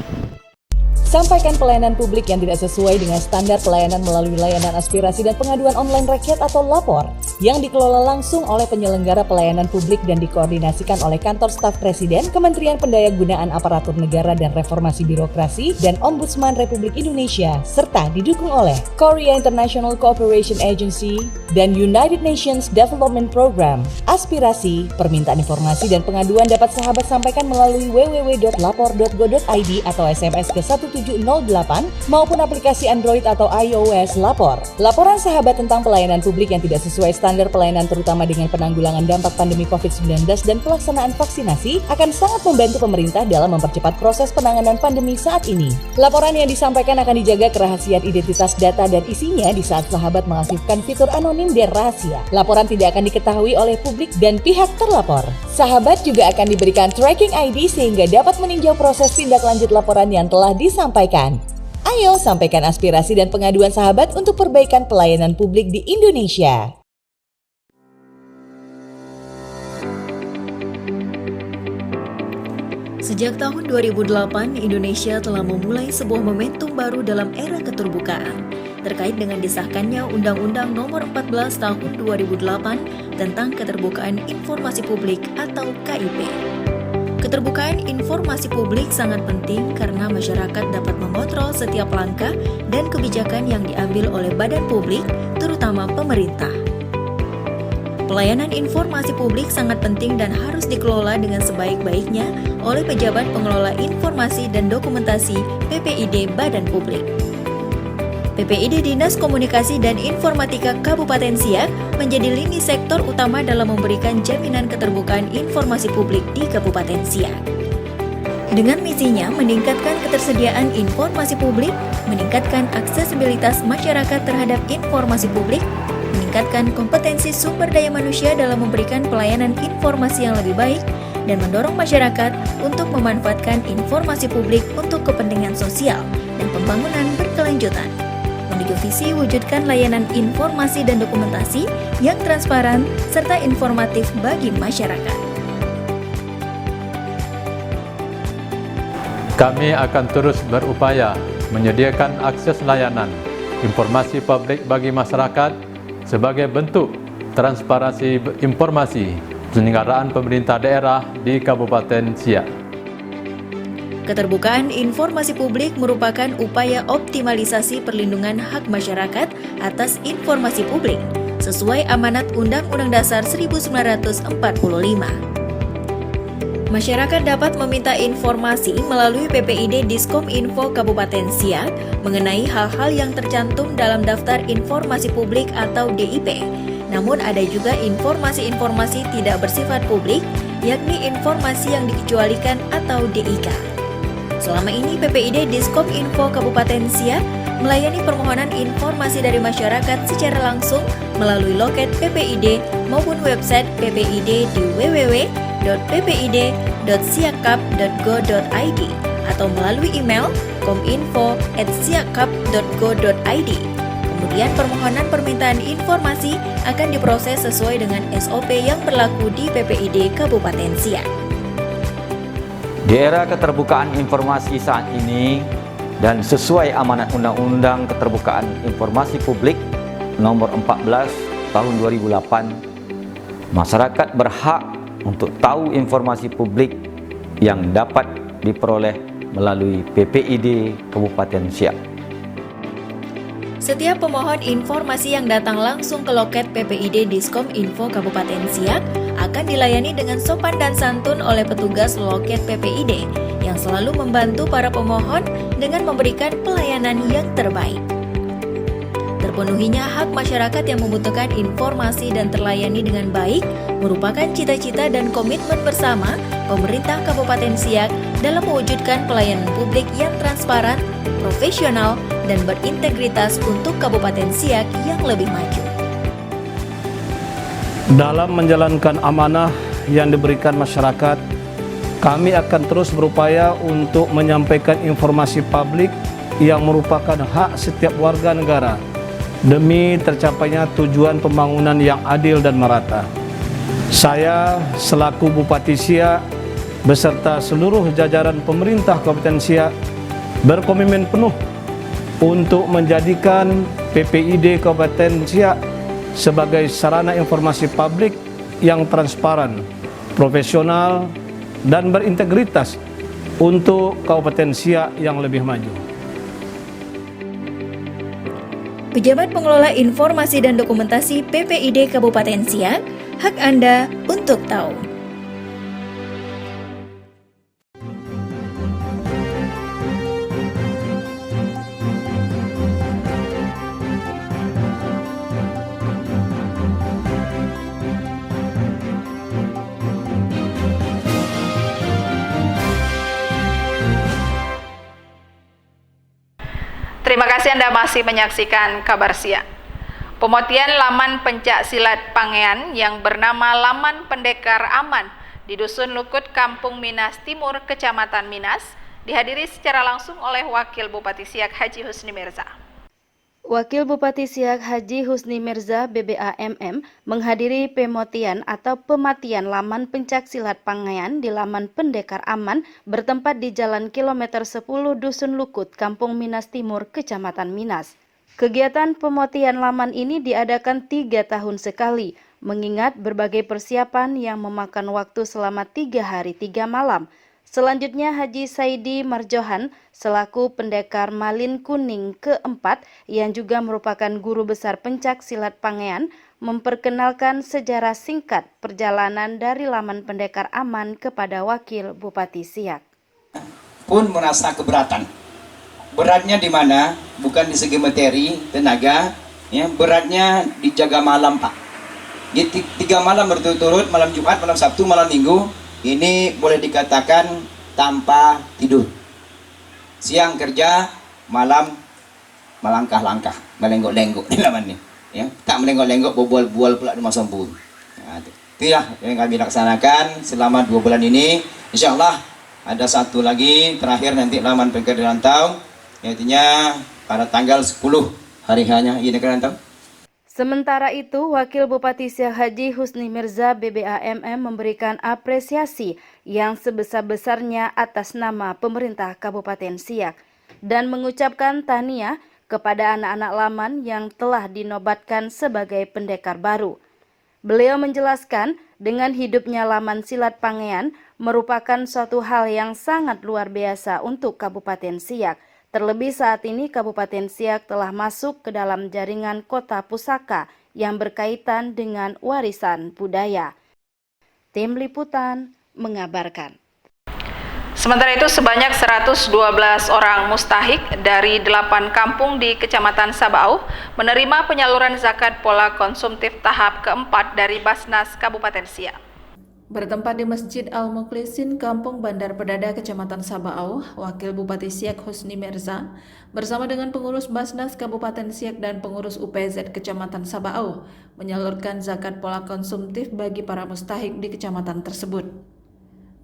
Sampaikan pelayanan publik yang tidak sesuai dengan standar pelayanan melalui layanan aspirasi dan pengaduan online rakyat atau lapor yang dikelola langsung oleh penyelenggara pelayanan publik dan dikoordinasikan oleh Kantor Staf Presiden, Kementerian Pendayagunaan Aparatur Negara dan Reformasi Birokrasi, dan Ombudsman Republik Indonesia, serta didukung oleh Korea International Cooperation Agency dan United Nations Development Program. Aspirasi, permintaan informasi dan pengaduan dapat sahabat sampaikan melalui www.lapor.go.id atau SMS ke 1708 maupun aplikasi Android atau iOS Lapor. Laporan sahabat tentang pelayanan publik yang tidak sesuai standar pelayanan terutama dengan penanggulangan dampak pandemi COVID-19 dan pelaksanaan vaksinasi akan sangat membantu pemerintah dalam mempercepat proses penanganan pandemi saat ini. Laporan yang disampaikan akan dijaga kerahasiaan identitas data dan isinya di saat sahabat mengaktifkan fitur anonim dan rahasia. Laporan tidak akan diketahui oleh publik dan pihak terlapor. Sahabat juga akan diberikan tracking ID sehingga dapat meninjau proses tindak lanjut laporan yang telah disampaikan. Ayo sampaikan aspirasi dan pengaduan sahabat untuk perbaikan pelayanan publik di Indonesia. Sejak tahun 2008, Indonesia telah memulai sebuah momentum baru dalam era keterbukaan terkait dengan disahkannya Undang-Undang Nomor 14 Tahun 2008 tentang Keterbukaan Informasi Publik atau KIP. Keterbukaan informasi publik sangat penting karena masyarakat dapat mengontrol setiap langkah dan kebijakan yang diambil oleh badan publik, terutama pemerintah. Pelayanan informasi publik sangat penting dan harus dikelola dengan sebaik-baiknya oleh pejabat pengelola informasi dan dokumentasi PPID Badan Publik. PPID Dinas Komunikasi dan Informatika Kabupaten Siak menjadi lini sektor utama dalam memberikan jaminan keterbukaan informasi publik di Kabupaten Siak. Dengan misinya meningkatkan ketersediaan informasi publik, meningkatkan aksesibilitas masyarakat terhadap informasi publik, meningkatkan kompetensi sumber daya manusia dalam memberikan pelayanan informasi yang lebih baik, dan mendorong masyarakat untuk memanfaatkan informasi publik untuk kepentingan sosial dan pembangunan berkelanjutan. Menuju visi wujudkan layanan informasi dan dokumentasi yang transparan serta informatif bagi masyarakat. Kami akan terus berupaya menyediakan akses layanan informasi publik bagi masyarakat sebagai bentuk transparansi informasi penyelenggaraan pemerintah daerah di Kabupaten Siak. Keterbukaan informasi publik merupakan upaya optimalisasi perlindungan hak masyarakat atas informasi publik sesuai amanat Undang-Undang Dasar 1945. Masyarakat dapat meminta informasi melalui PPID Diskominfo Kabupaten Siak mengenai hal-hal yang tercantum dalam Daftar Informasi Publik atau DIP. Namun ada juga informasi-informasi tidak bersifat publik, yakni informasi yang dikecualikan atau DIK. Selama ini PPID Diskominfo Kabupaten Siak melayani permohonan informasi dari masyarakat secara langsung melalui loket PPID maupun website PPID di www.ppid.siakap.go.id atau melalui email kominfo@siakap.go.id. Kemudian permohonan permintaan informasi akan diproses sesuai dengan SOP yang berlaku di PPID Kabupaten Siak. Di era keterbukaan informasi saat ini dan sesuai amanat Undang-Undang Keterbukaan Informasi Publik Nomor 14 Tahun 2008, masyarakat berhak untuk tahu informasi publik yang dapat diperoleh melalui PPID Kabupaten Siak. Setiap pemohon informasi yang datang langsung ke loket PPID Diskom Info Kabupaten Siak akan dilayani dengan sopan dan santun oleh petugas loket PPID yang selalu membantu para pemohon dengan memberikan pelayanan yang terbaik. Terpenuhinya hak masyarakat yang membutuhkan informasi dan terlayani dengan baik merupakan cita-cita dan komitmen bersama pemerintah Kabupaten Siak dalam mewujudkan pelayanan publik yang transparan, profesional, dan berintegritas untuk Kabupaten Siak yang lebih maju. Dalam menjalankan amanah yang diberikan masyarakat, kami akan terus berupaya untuk menyampaikan informasi publik yang merupakan hak setiap warga negara demi tercapainya tujuan pembangunan yang adil dan merata. Saya selaku Bupati Siak beserta seluruh jajaran pemerintah Kabupaten Siak berkomitmen penuh untuk menjadikan PPID Kabupaten Siak sebagai sarana informasi publik yang transparan, profesional, dan berintegritas untuk Kabupaten Siak yang lebih maju. Pejabat Pengelola Informasi dan Dokumentasi PPID Kabupaten Siak, hak Anda untuk tahu. Terima kasih Anda masih menyaksikan Kabar Siak. Pemotian laman pencak silat Pangean yang bernama Laman Pendekar Aman di Dusun Lukut, Kampung Minas Timur, Kecamatan Minas, dihadiri secara langsung oleh Wakil Bupati Siak Haji Husni Mirza. Wakil Bupati Siak Haji Husni Mirza BBAMM menghadiri pemotian atau pematian laman pencak silat Pangean di Laman Pendekar Aman bertempat di Jalan Kilometer 10 Dusun Lukut, Kampung Minas Timur, Kecamatan Minas. Kegiatan pemotian laman ini diadakan 3 tahun sekali, mengingat berbagai persiapan yang memakan waktu selama 3 hari 3 malam. Selanjutnya Haji Saidi Marjohan selaku pendekar Malin Kuning keempat yang juga merupakan guru besar pencak silat Pangean memperkenalkan sejarah singkat perjalanan dari Laman Pendekar Aman kepada Wakil Bupati Siak. Pun merasa keberatan. Beratnya di mana? Bukan di segi materi, tenaga, ya, beratnya di jaga malam, Pak. Di 3 malam berturut-turut, malam Jumat, malam Sabtu, malam Minggu. Ini boleh dikatakan tanpa tidur. Siang kerja, malam melangkah-langkah, melenggok-lenggok di laman ini. Ya, tak melenggok-lenggok, berbual-bual pula di masa sempur. Nah, itulah yang kami laksanakan selama 2 bulan ini. Insya Allah ada satu lagi terakhir nanti Laman Pendekar Rantau, yaitu pada tanggal 10 hari hanya ini Rantau. Sementara itu, Wakil Bupati Siak Haji Husni Mirza BBAMM memberikan apresiasi yang sebesar-besarnya atas nama pemerintah Kabupaten Siak dan mengucapkan tahniah kepada anak-anak laman yang telah dinobatkan sebagai pendekar baru. Beliau menjelaskan dengan hidupnya Laman Silat Pangean merupakan suatu hal yang sangat luar biasa untuk Kabupaten Siak. Terlebih saat ini Kabupaten Siak telah masuk ke dalam jaringan kota pusaka yang berkaitan dengan warisan budaya. Tim Liputan mengabarkan. Sementara itu sebanyak 112 orang mustahik dari 8 kampung di Kecamatan Sabau menerima penyaluran zakat pola konsumtif tahap keempat dari Basnas Kabupaten Siak. Bertempat di Masjid Al-Mukhlisin, Kampung Bandar Pedada, Kecamatan Sabau, Wakil Bupati Siak Husni Mirza bersama dengan pengurus Basnas Kabupaten Siak dan pengurus UPZ Kecamatan Sabau menyalurkan zakat pola konsumtif bagi para mustahik di kecamatan tersebut.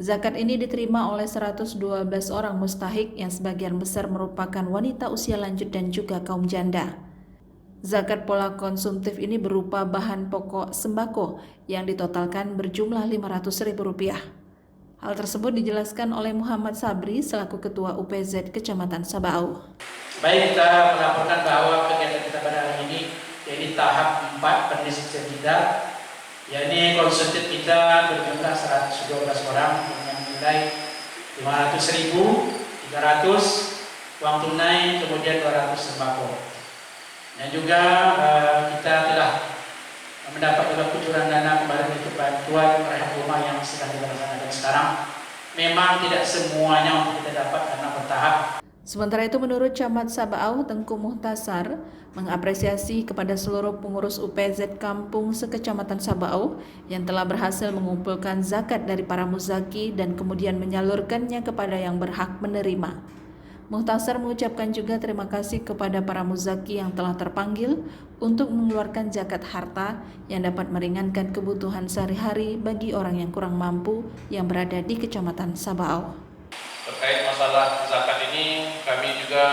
Zakat ini diterima oleh 112 orang mustahik yang sebagian besar merupakan wanita usia lanjut dan juga kaum janda. Zakat pola konsumtif ini berupa bahan pokok sembako yang ditotalkan berjumlah Rp500.000. Hal tersebut dijelaskan oleh Muhammad Sabri selaku Ketua UPZ Kecamatan Sabau. Baik, kita melaporkan bahwa kegiatan kita pada hari ini yaitu tahap 4 pendistribusian kita, yakni konsumtif kita berjumlah 112 orang dengan nilai Rp500.000, 300 uang tunai, kemudian 200 sembako. Dan juga kita telah mendapat juga kucuran dana kemarin untuk bantuan rehab rumah yang sedang dilaksanakan sekarang. Memang tidak semuanya untuk kita dapat karena bertahap. Sementara itu menurut Camat Sabau Tengku Muhtasar mengapresiasi kepada seluruh pengurus UPZ kampung sekecamatan Sabau yang telah berhasil mengumpulkan zakat dari para muzaki dan kemudian menyalurkannya kepada yang berhak menerima. Muhtasar mengucapkan juga terima kasih kepada para muzaki yang telah terpanggil untuk mengeluarkan zakat harta yang dapat meringankan kebutuhan sehari-hari bagi orang yang kurang mampu yang berada di Kecamatan Sabau. Terkait masalah zakat ini, kami juga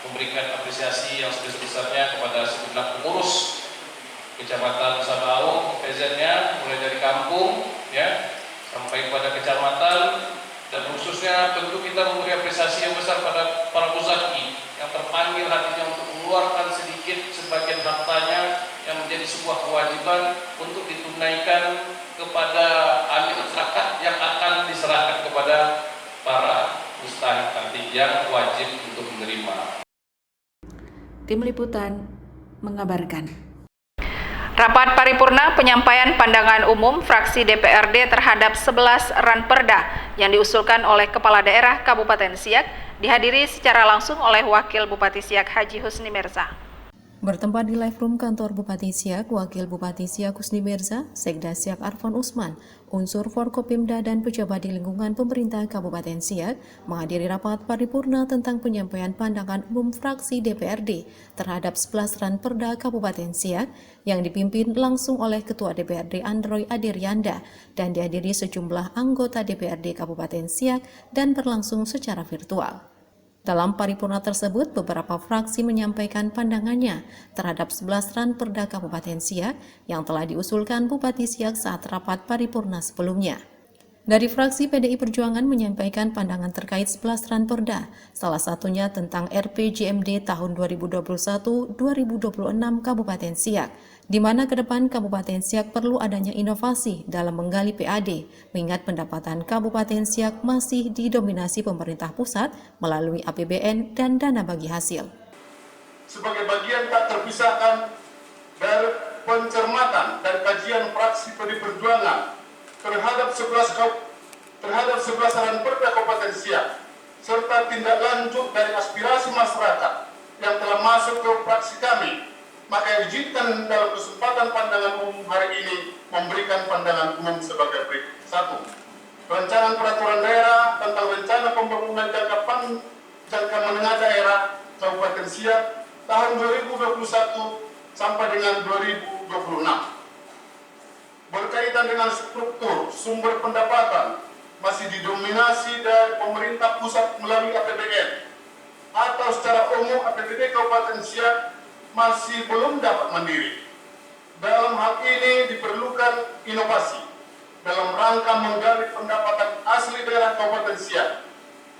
memberikan apresiasi yang sebesar-besarnya kepada sejumlah pengurus Kecamatan Sabau, PZ-nya, mulai dari kampung ya sampai kepada kecamatan, dan khususnya tentu kita memberi apresiasi yang besar pada para muzaki yang terpanggil hatinya untuk mengeluarkan sedikit sebagian hartanya yang menjadi sebuah kewajiban untuk ditunaikan kepada amil zakat yang akan diserahkan kepada para mustahik nanti yang wajib untuk menerima. Tim Liputan mengabarkan. Rapat paripurna penyampaian pandangan umum fraksi DPRD terhadap 11 ranperda yang diusulkan oleh Kepala Daerah Kabupaten Siak dihadiri secara langsung oleh Wakil Bupati Siak Haji Husni Mirza. Bertempat di live room kantor Bupati Siak, Wakil Bupati Siak Husni Mirza, Sekda Siak Arfan Usman, unsur Forkopimda dan pejabat di lingkungan pemerintah Kabupaten Siak menghadiri rapat paripurna tentang penyampaian pandangan umum fraksi DPRD terhadap 11 ranperda Kabupaten Siak yang dipimpin langsung oleh Ketua DPRD Androy Adiryanda dan dihadiri sejumlah anggota DPRD Kabupaten Siak dan berlangsung secara virtual. Dalam paripurna tersebut, beberapa fraksi menyampaikan pandangannya terhadap 11 ranperda Kabupaten Siak yang telah diusulkan Bupati Siak saat rapat paripurna sebelumnya. Dari fraksi PDI Perjuangan menyampaikan pandangan terkait 11 ranperda, salah satunya tentang RPJMD tahun 2021-2026 Kabupaten Siak, di mana ke depan Kabupaten Siak perlu adanya inovasi dalam menggali PAD, mengingat pendapatan Kabupaten Siak masih didominasi pemerintah pusat melalui APBN dan dana bagi hasil. Sebagai bagian tak terpisahkan dari pencermatan dan kajian fraksi PDI Perjuangan terhadap 11 ranperda Kabupaten Siak, serta tindak lanjut dari aspirasi masyarakat yang telah masuk ke fraksi kami, maka izinkan dalam kesempatan pandangan umum hari ini memberikan pandangan umum sebagai berikut. 1. Rancangan peraturan daerah tentang rencana pembangunan jangka menengah daerah Kabupaten Siak tahun 2021 sampai dengan 2026. Berkaitan dengan struktur sumber pendapatan masih didominasi dari pemerintah pusat melalui APBN atau secara umum APBD Kabupaten Siak masih belum dapat mandiri. Dalam hal ini diperlukan inovasi dalam rangka menggali pendapatan asli daerah Kabupaten Siak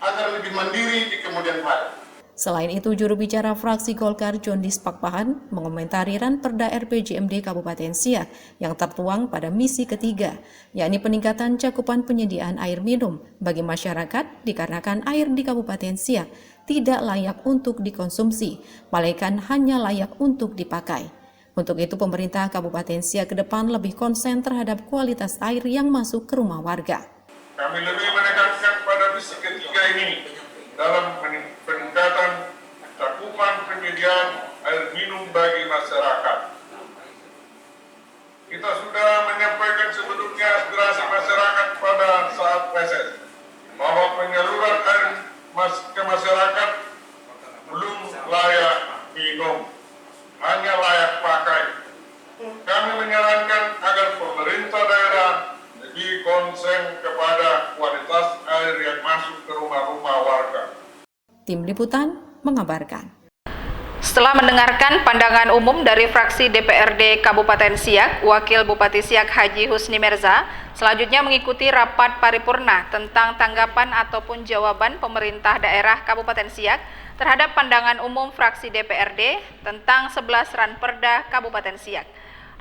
agar lebih mandiri di kemudian hari. Selain itu, juru bicara fraksi Golkar Jondis Pakpahan mengomentari ranperda RPJMD Kabupaten Siak yang tertuang pada misi ketiga, yakni peningkatan cakupan penyediaan air minum bagi masyarakat dikarenakan air di Kabupaten Siak tidak layak untuk dikonsumsi, melainkan hanya layak untuk dipakai. Untuk itu, pemerintah Kabupaten Siak ke depan lebih konsen terhadap kualitas air yang masuk ke rumah warga. Kami lebih menekankan pada misi ketiga ini dalam peningkatan cakupan penyediaan air minum bagi masyarakat. Kita sudah menyampaikan sebelumnya aspirasi masyarakat pada saat reses bahwa penyaluran air ke masyarakat belum layak minum, hanya layak pakai. Kami menyarankan agar pemerintah daerah lebih konsen kepada kualitas air yang masuk ke rumah-rumah warga. Tim Liputan mengabarkan. Setelah mendengarkan pandangan umum dari fraksi DPRD Kabupaten Siak, Wakil Bupati Siak Haji Husni Mirza selanjutnya mengikuti rapat paripurna tentang tanggapan ataupun jawaban pemerintah daerah Kabupaten Siak terhadap pandangan umum fraksi DPRD tentang 11 ranperda Kabupaten Siak.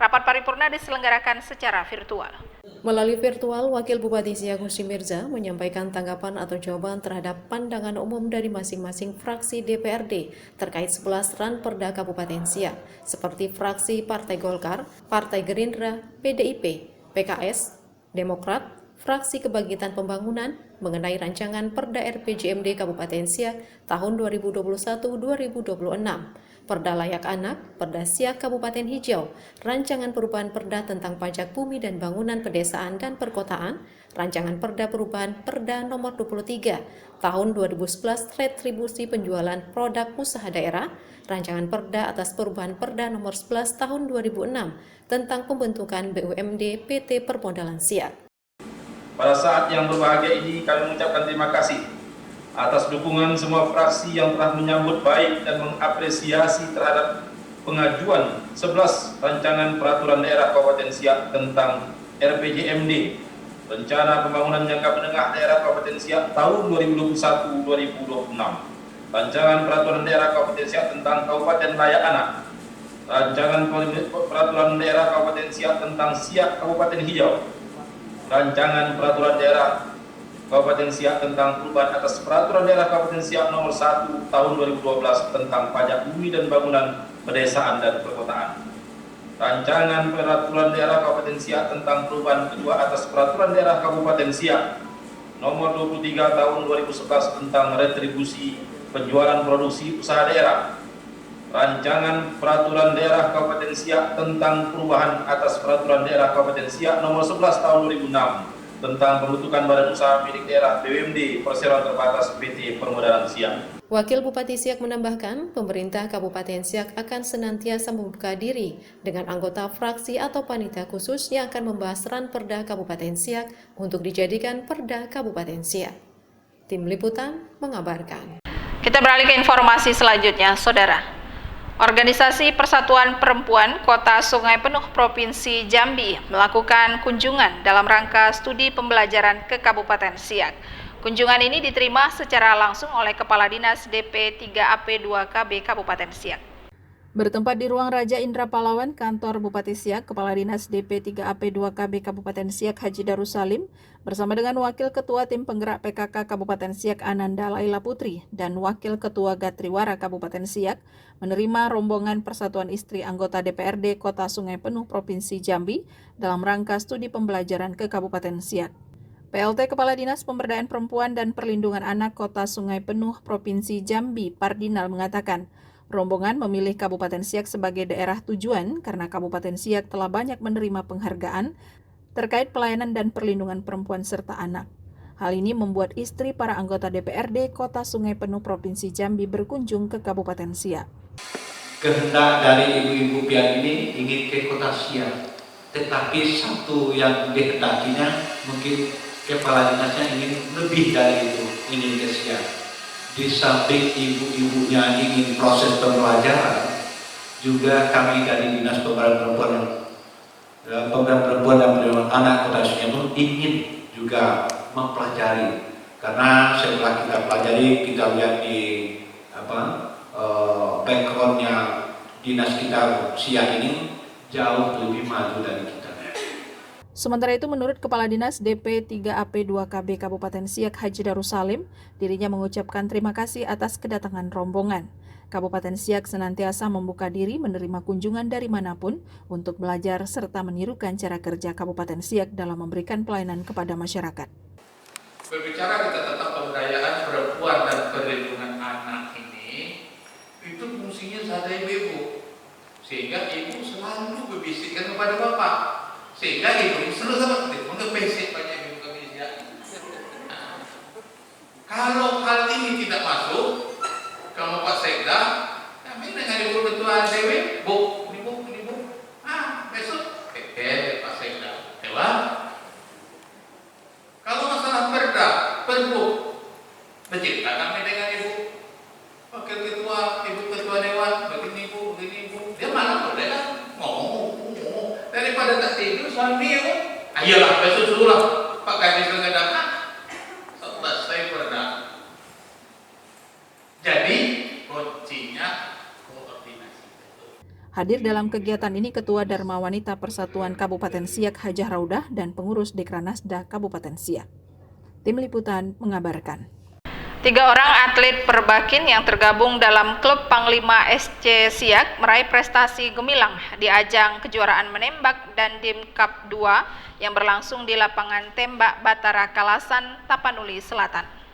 Rapat paripurna diselenggarakan secara virtual. Melalui virtual, Wakil Bupati Siak Husni Mirza menyampaikan tanggapan atau jawaban terhadap pandangan umum dari masing-masing fraksi DPRD terkait 11 ranperda Kabupaten Siak, seperti fraksi Partai Golkar, Partai Gerindra, PDIP, PKS, Demokrat, fraksi Kebangkitan Pembangunan mengenai rancangan Perda RPJMD Kabupaten Siak tahun 2021-2026. Perda Layak Anak, Perda Siak Kabupaten Hijau, Rancangan Perubahan Perda tentang Pajak Bumi dan Bangunan Pedesaan dan Perkotaan, Rancangan Perda Perubahan Perda Nomor 23 Tahun 2011 Retribusi Penjualan Produk Usaha Daerah, Rancangan Perda atas Perubahan Perda Nomor 11 Tahun 2006 tentang Pembentukan BUMD PT Permodalan Siak. Pada saat yang berbahagia ini kami mengucapkan terima kasih atas dukungan semua fraksi yang telah menyambut baik dan mengapresiasi terhadap pengajuan 11 rancangan peraturan daerah Kabupaten Siak tentang RPJMD, Rencana Pembangunan Jangka Menengah Daerah Kabupaten Siak tahun 2021-2026, Rancangan Peraturan Daerah Kabupaten Siak tentang Kabupaten Layak Anak, Rancangan Peraturan Daerah Kabupaten Siak tentang Siak Kabupaten Hijau, Rancangan Peraturan Daerah Kabupaten Siak tentang perubahan atas Peraturan Daerah Kabupaten Siak Nomor 1 Tahun 2012 tentang Pajak Bumi dan Bangunan Pedesaan dan Perkotaan, Rancangan Peraturan Daerah Kabupaten Siak tentang perubahan kedua atas Peraturan Daerah Kabupaten Siak Nomor 23 Tahun 2011 tentang Retribusi Penjualan Produksi Usaha Daerah, Rancangan Peraturan Daerah Kabupaten Siak tentang perubahan atas Peraturan Daerah Kabupaten Siak Nomor 11 Tahun 2006 tentang pembentukan Badan Usaha Milik Daerah BUMD Perseroan Terbatas PT Permodalan Siak. Wakil Bupati Siak menambahkan, pemerintah Kabupaten Siak akan senantiasa membuka diri dengan anggota fraksi atau panitia khusus yang akan membahas ranperda Kabupaten Siak untuk dijadikan Perda Kabupaten Siak. Tim Liputan mengabarkan. Kita beralih ke informasi selanjutnya, Saudara. Organisasi Persatuan Perempuan Kota Sungai Penuh Provinsi Jambi melakukan kunjungan dalam rangka studi pembelajaran ke Kabupaten Siak. Kunjungan ini diterima secara langsung oleh Kepala Dinas DP 3AP2KB Kabupaten Siak. Bertempat di Ruang Raja Indra Pahlawan, Kantor Bupati Siak, Kepala Dinas DP 3AP2KB Kabupaten Siak Haji Darussalim bersama dengan Wakil Ketua Tim Penggerak PKK Kabupaten Siak Ananda Laila Putri dan Wakil Ketua Gatriwara Kabupaten Siak menerima rombongan Persatuan Istri Anggota DPRD Kota Sungai Penuh Provinsi Jambi dalam rangka studi pembelajaran ke Kabupaten Siak. PLT Kepala Dinas Pemberdayaan Perempuan dan Perlindungan Anak Kota Sungai Penuh Provinsi Jambi Pardinal mengatakan, rombongan memilih Kabupaten Siak sebagai daerah tujuan karena Kabupaten Siak telah banyak menerima penghargaan terkait pelayanan dan perlindungan perempuan serta anak. Hal ini membuat istri para anggota DPRD Kota Sungai Penuh Provinsi Jambi berkunjung ke Kabupaten Siak. Kehendak dari ibu-ibu pian ini ingin ke Kota Siak, tetapi satu yang dikehendakinya mungkin Kepala Dinasnya ingin lebih dari itu, ingin ke Siak. Di samping ibu-ibunya ingin proses pembelajaran, juga kami dari Dinas Pemberdayaan Perempuan dan Perlindungan Anak Kota Sungai Penuh ingin juga mempelajari, karena setelah kita pelajari, kita lihat di backgroundnya dinas kita Siak ini jauh lebih maju dari kita. Sementara itu, menurut Kepala Dinas DP 3AP2KB Kabupaten Siak Haji Darussalim, dirinya mengucapkan terima kasih atas kedatangan rombongan. Kabupaten Siak senantiasa membuka diri menerima kunjungan dari manapun untuk belajar serta menirukan cara kerja Kabupaten Siak dalam memberikan pelayanan kepada masyarakat. Berbicara kita tentang pemberdayaan perempuan dan perlindungan anak ini, itu fungsinya ada ibu-ibu, sehingga ibu selalu berbisikkan kepada bapak. Sehingga ibu selalu sama mengepesek banyak ibu kami Siak. Kalau hal ini tidak masuk, kamu Pak Sekda, kami dengan ibu ketua DW, bu, besok, Pak Sekda, lewat. Kalau masalah perda, perbu, bercerita kami dengan ibu, wakil ketua, ibu ketua dewan, begini ibu, dia malah boleh lah ngomong. Daripada tak tidur suami ya, ayolah besok suruhlah Pak Kadis datang, selesai perda. Jadi kuncinya koordinasi. Hadir dalam kegiatan ini Ketua Dharma Wanita Persatuan Kabupaten Siak Hajah Raudah dan pengurus Dekranasda Kabupaten Siak. Tim Liputan mengabarkan. 3 orang atlet perbakin yang tergabung dalam klub Panglima SC Siak meraih prestasi gemilang di ajang kejuaraan menembak dan Dim Cup 2 yang berlangsung di lapangan tembak Batara Kalasan, Tapanuli Selatan.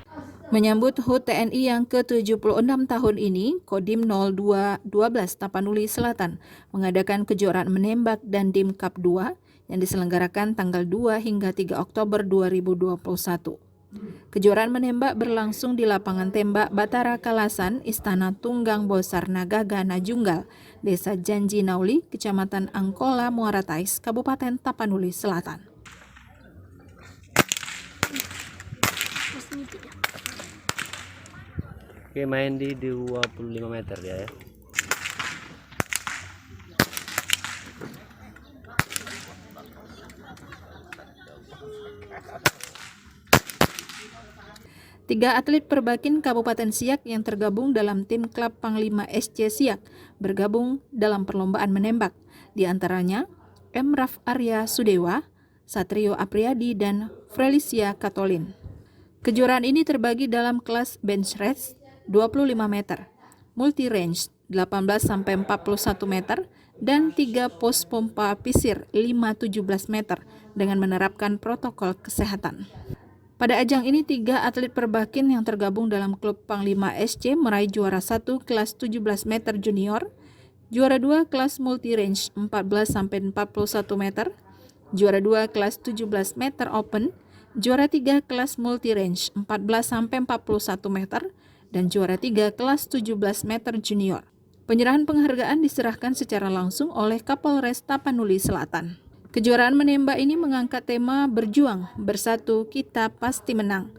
Menyambut HUT TNI yang ke-76 tahun ini, Kodim 0212 Tapanuli Selatan mengadakan kejuaraan menembak dan Dim Cup 2 yang diselenggarakan tanggal 2 hingga 3 Oktober 2021. Kejuaraan menembak berlangsung di lapangan tembak Batara Kalasan, Istana Tunggang Bosar Nagaga Najunggal, Desa Janji Nauli, Kecamatan Angkola, Muara Tais, Kabupaten Tapanuli Selatan. Oke, main di 25 meter dia ya. Tiga atlet perbakin Kabupaten Siak yang tergabung dalam tim klub Panglima SC Siak bergabung dalam perlombaan menembak, di antaranya Raf Arya Sudewa, Satrio Apriadi, dan Felicia Katolin. Kejuaraan ini terbagi dalam kelas bench race 25 meter, multi range 18-41 meter, dan 3 pos pompa pisir 5-17 meter dengan menerapkan protokol kesehatan. Pada ajang ini 3 atlet perbakin yang tergabung dalam klub Panglima SC meraih juara 1 kelas 17 meter junior, juara 2 kelas multi range 14-41 meter, juara 2 kelas 17 meter open, juara 3 kelas multi range 14-41 meter, dan juara 3 kelas 17 meter junior. Penyerahan penghargaan diserahkan secara langsung oleh Kapolres Tapanuli Selatan. Kejuaraan menembak ini mengangkat tema Berjuang, Bersatu, Kita Pasti Menang.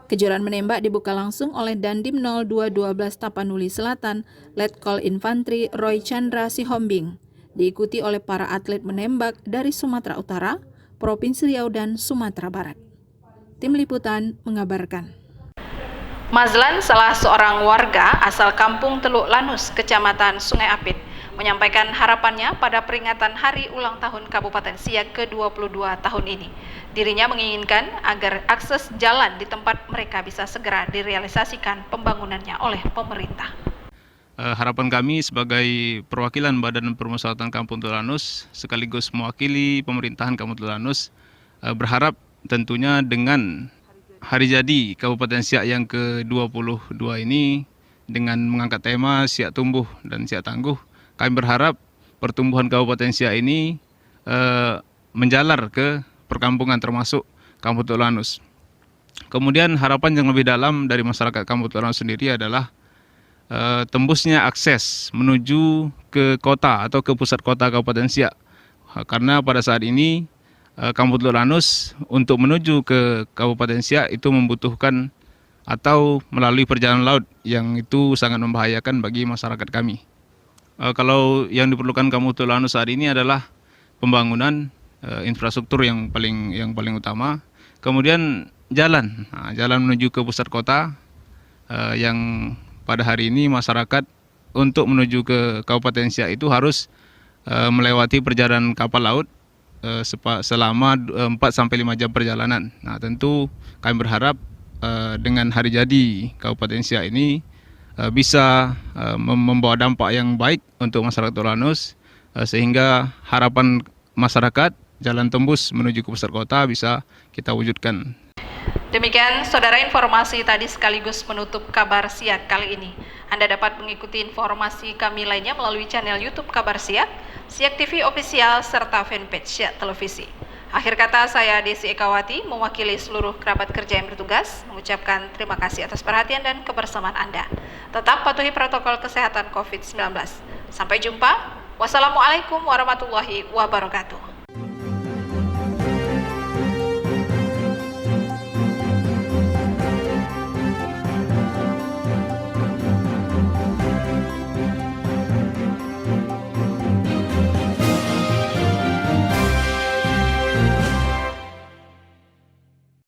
Kejuaraan menembak dibuka langsung oleh Dandim 0212 Tapanuli Selatan, Letkol Infantri Roy Chandra Sihombing, diikuti oleh para atlet menembak dari Sumatera Utara, Provinsi Riau, dan Sumatera Barat. Tim Liputan mengabarkan. Mazlan, salah seorang warga asal Kampung Teluk Lanus, Kecamatan Sungai Apit, menyampaikan harapannya pada peringatan Hari Ulang Tahun Kabupaten Siak ke-22 tahun ini. Dirinya menginginkan agar akses jalan di tempat mereka bisa segera direalisasikan pembangunannya oleh pemerintah. Harapan kami sebagai perwakilan Badan Permusyawaratan Kampung Teluk Lanus sekaligus mewakili pemerintahan Kampung Teluk Lanus berharap tentunya dengan hari jadi Kabupaten Siak yang ke-22 ini dengan mengangkat tema Siak Tumbuh dan Siak Tangguh, kami berharap pertumbuhan Kabupaten Siak ini menjalar ke perkampungan termasuk Kampung Teluk Lanus. Kemudian harapan yang lebih dalam dari masyarakat Kampung Teluk Lanus sendiri adalah tembusnya akses menuju ke kota atau ke pusat kota Kabupaten Siak. Karena pada saat ini Kampung Teluk Lanus untuk menuju ke Kabupaten Siak itu membutuhkan atau melalui perjalanan laut yang itu sangat membahayakan bagi masyarakat kami. Kalau yang diperlukan Kampung Teluk Lanus saat ini adalah pembangunan infrastruktur yang paling utama. Kemudian jalan menuju ke pusat kota yang pada hari ini masyarakat untuk menuju ke Kabupaten Siak itu harus melewati perjalanan kapal laut selama 4-5 jam perjalanan. Nah, tentu kami berharap dengan hari jadi Kabupaten Siak ini bisa membawa dampak yang baik untuk masyarakat Teluk Lanus, sehingga harapan masyarakat jalan tembus menuju ke pusat kota bisa kita wujudkan. Demikian saudara informasi tadi sekaligus menutup kabar Siak kali ini. Anda dapat mengikuti informasi kami lainnya melalui channel YouTube Kabar Siak, Siak TV Official, serta fanpage Siak Televisi. Akhir kata, saya Desi Ekawati mewakili seluruh kerabat kerja yang bertugas mengucapkan terima kasih atas perhatian dan kebersamaan Anda. Tetap patuhi protokol kesehatan COVID-19. Sampai jumpa. Wassalamualaikum warahmatullahi wabarakatuh.